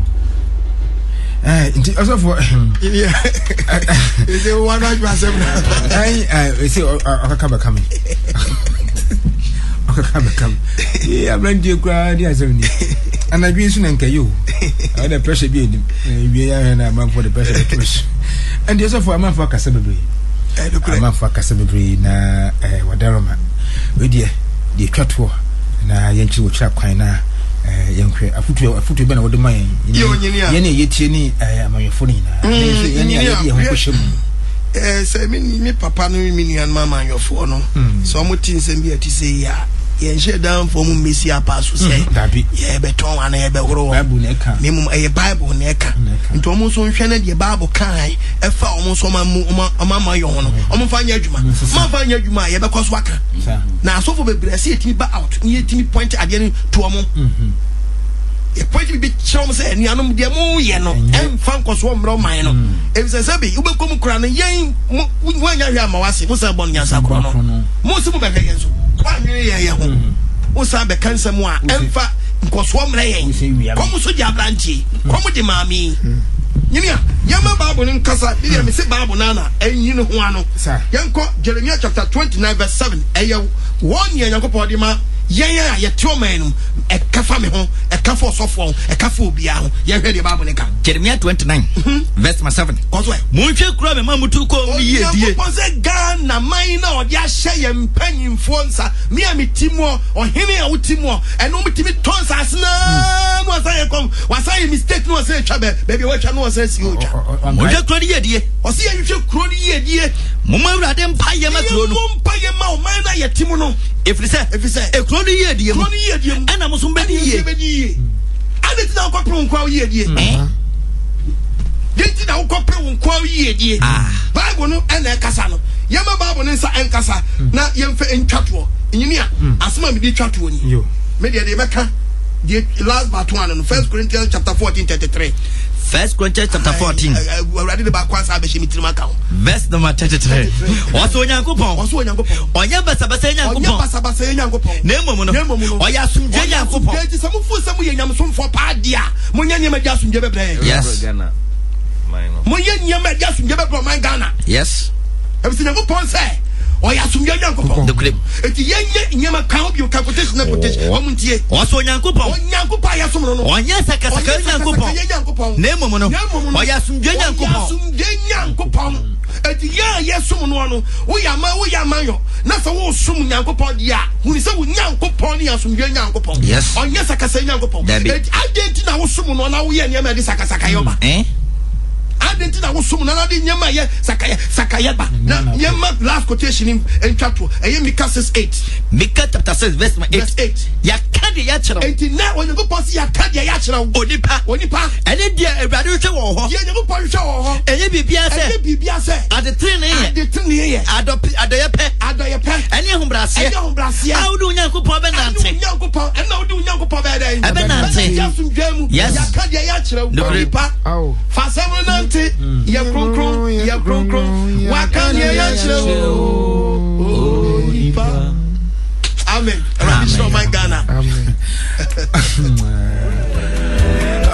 inti also for is it one of my seven I say okaka coming yeah abranche kwa dia 70 and I been soon and you. I had a pressure being a man for the pressure push. And there's also a man for Cassabri. A man for Cassabri na Wadaroma. With the Catwa na Yanchi Chap Quina. A foot been with the mine. Yenny Yetini, I am your phone. Say, me papa, no meaning and mamma, your phone. So much things and be to say, yeah. Yenche down for Messi pass say yeah beton and ebe woro minimum a Bible neka nto omo so nhwe the Bible kan e fa omo so mama yo no omo fanya adwuma ma fanya adwuma ye be koso aka na so for bebre say etimi ba out ni etimi point ade ni to omo e point bi chom say ni anom de mo ye no em fan koso mro man no e say say bi ubekom kura no yen wanya hwe amawase mo say bon nyansa kro no mo se mo be hwe yenso Usa be cancer moi, emfa, nkoswom reye. Komu so di abranchi, komu di mami. Nyimia, yama Bible nkasa, bia me se Bible nana, enyi no ho ano. Yanko Jeremiah chapter 29 verse 7. Eye 1 year Yakopɔ di ma yenya ye tio manum e kafa me ho e kafa osofo e kafa obia ho ye hwe di Bible nka Jeremiah 29 verse 7 koso munhwe kura me mamutu ko mi ye die ponse Ghana man na odi ahye ye mpanyimfo nsa me amitimo ohene a wutimo eno mitimi tonsa asna no say kom wasay mistake no say twa baby wa twa no say si o twa munhwe kura ye die o se ye hwe kura ye die mumma urade mpa ye makro no mpa ye ma o man na ye timo no efrise ekro ni ye die mu ana mo so mbedi ye ade ti na ukopre nkwa ye die denti na ukopre nkwa ye die Bible no ena kasa no yema Bible no nsa enkasa na yemfe entwato enyinia asema me di twato ni me de beka the last part one in 1 Corinthians chapter 14:33 1 Corinthians chapter 14 already the back one sabe shimitirima ka verse number 33 oso nyankopon onya basabasa nyankopon nemo no oya asumdwe nyankopon enti samufu samu ye nyamsomfo pa dia munya nyama dia asumdwe bebre yes munya nyama dia asumdwe bebre man Ghana yes ebisi nyankopon say oya asumdwe nyankopon enti yenye nyama ka obi ka quotation na quotation omuntie oso nyankopon ya somo no onya sakasaka nyankopon nemo no oya asumdwe nyankopon eti ya yesom no no wo ya ma yo na fa wo sum nyankopon dia hu ni se wo nyankopon ni asumdwe nyankopon onya sakasa nyankopon eti agenti na wo sum no na wo ye nyama di sakasaka yoba agenti na wo sum na di nyama ye sakaya ba na nyama last quotation in chapter Micah 6:8 Micah chapter 6 verse 8 ya kade ya chira enti na onyankopon si ya kade ya chira onipa ene dia ewrade hwe wo ho ye onyankopon hwe wo ho enye bibia se ade trene ye adoye pe ene humbrase awdu onyankopon be nante ena awdu onyankopon be dai ebe nante ya kade ya chira onipa fa samu nante ye kronkron wakanye ya chira onipa amen Rabbi my Ghana amen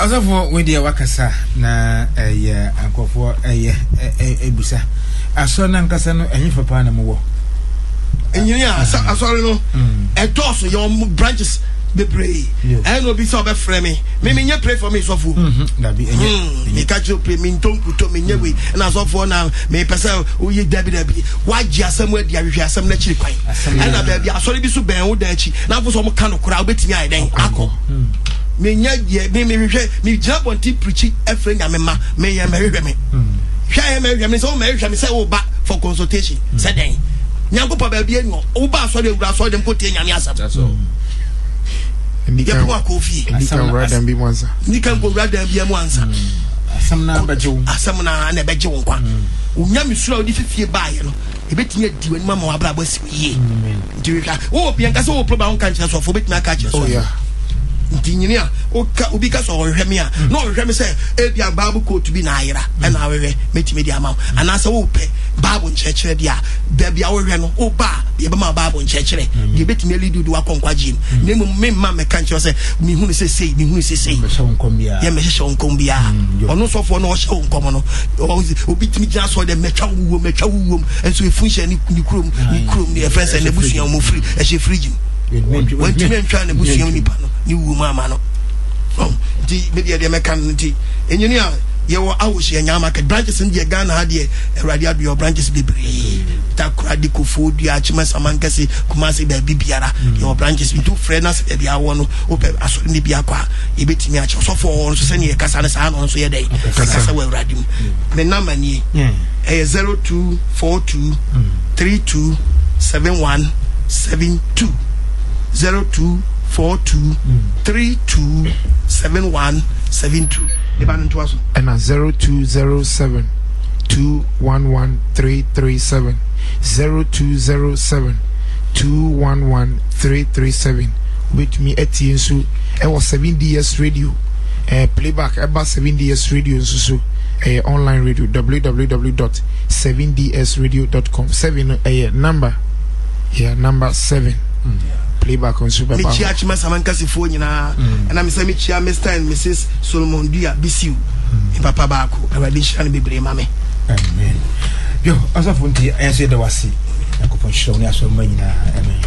Azafo we dia wakasa na ankofo ebusa aso na nkasa no enyi papa na mo enyiria asori no edoso your branches be pray I no be so be frame me nye pray for me so fu na bi enye me catch up me ntonku to me nye we na so for na me pesa wo ye dabi waji asem adi ahwe asem na chiri kwan na ba bia asori bi so ben wo da achi na fo so mo ka no kora obetimi ai den akọ me nya ye me hwe me jira bonti preach efre nyame ma me ye me hwe me hwa me hwe me so me hwe me say wo ba for consultation say den nyankopa ba bia no wo ba asori ewura asori dem ko tie nyame asem Nikan rather be once. Nikan go rather be once. Asam na beje wo kwa. Unya misura odi fifie ba ye no. Ebetimi adi wani mama wa bra basi ye. Nti we ka wo bi anka se wo problem kan kire so fo betimi aka kire so. Oh yeah. Nti nyini a obi ka so hwehwe me a no hwehwe me se e bia bible quote bi na ayira e na hwehwe metimi di ama ana se wo pe bible nchekere dia da bia wo hwehwe no o ba ye be ma bible nchekere ye betimi lead du akonkwa jim na me ma me kan kire se mi hu se sei me hu se sei me hye wonkom bia ye me hye wonkom bia ono so fo no hye wonkom no obi timi gina so de metwa wuwom enso efunhye ni krom ni e friends and ebusuan mo free e hye free jim when to me try na ebusuan ni pa no ni wu mama no di media de mekan nti engineer ye wo awuhye nyama ka branches in the Ghana ha de radio do branches be bre takura di kofo di achima samankase kumase ba bibiara your branches into friends e bia wo no ope aso ni bia kwa e betimi ache so for so se ne kasa ne sa no so ye dey kasa wa radio me number ni 0242 32 7172 0242 32 7172 and 0207 211 337 0207 211 337 with me at Yensu. I was 7DS radio playback about 7DS radio so online radio www.7dsradio.com 7 number number 7 playback on super power. Michi achima samankasi fo nyina na me say michi Mr. and Mrs. Solomon Dua bisiu papa baako awadi shani bebre mame amen yo asafo nti ense de wase akopon show ni aso manyina amen.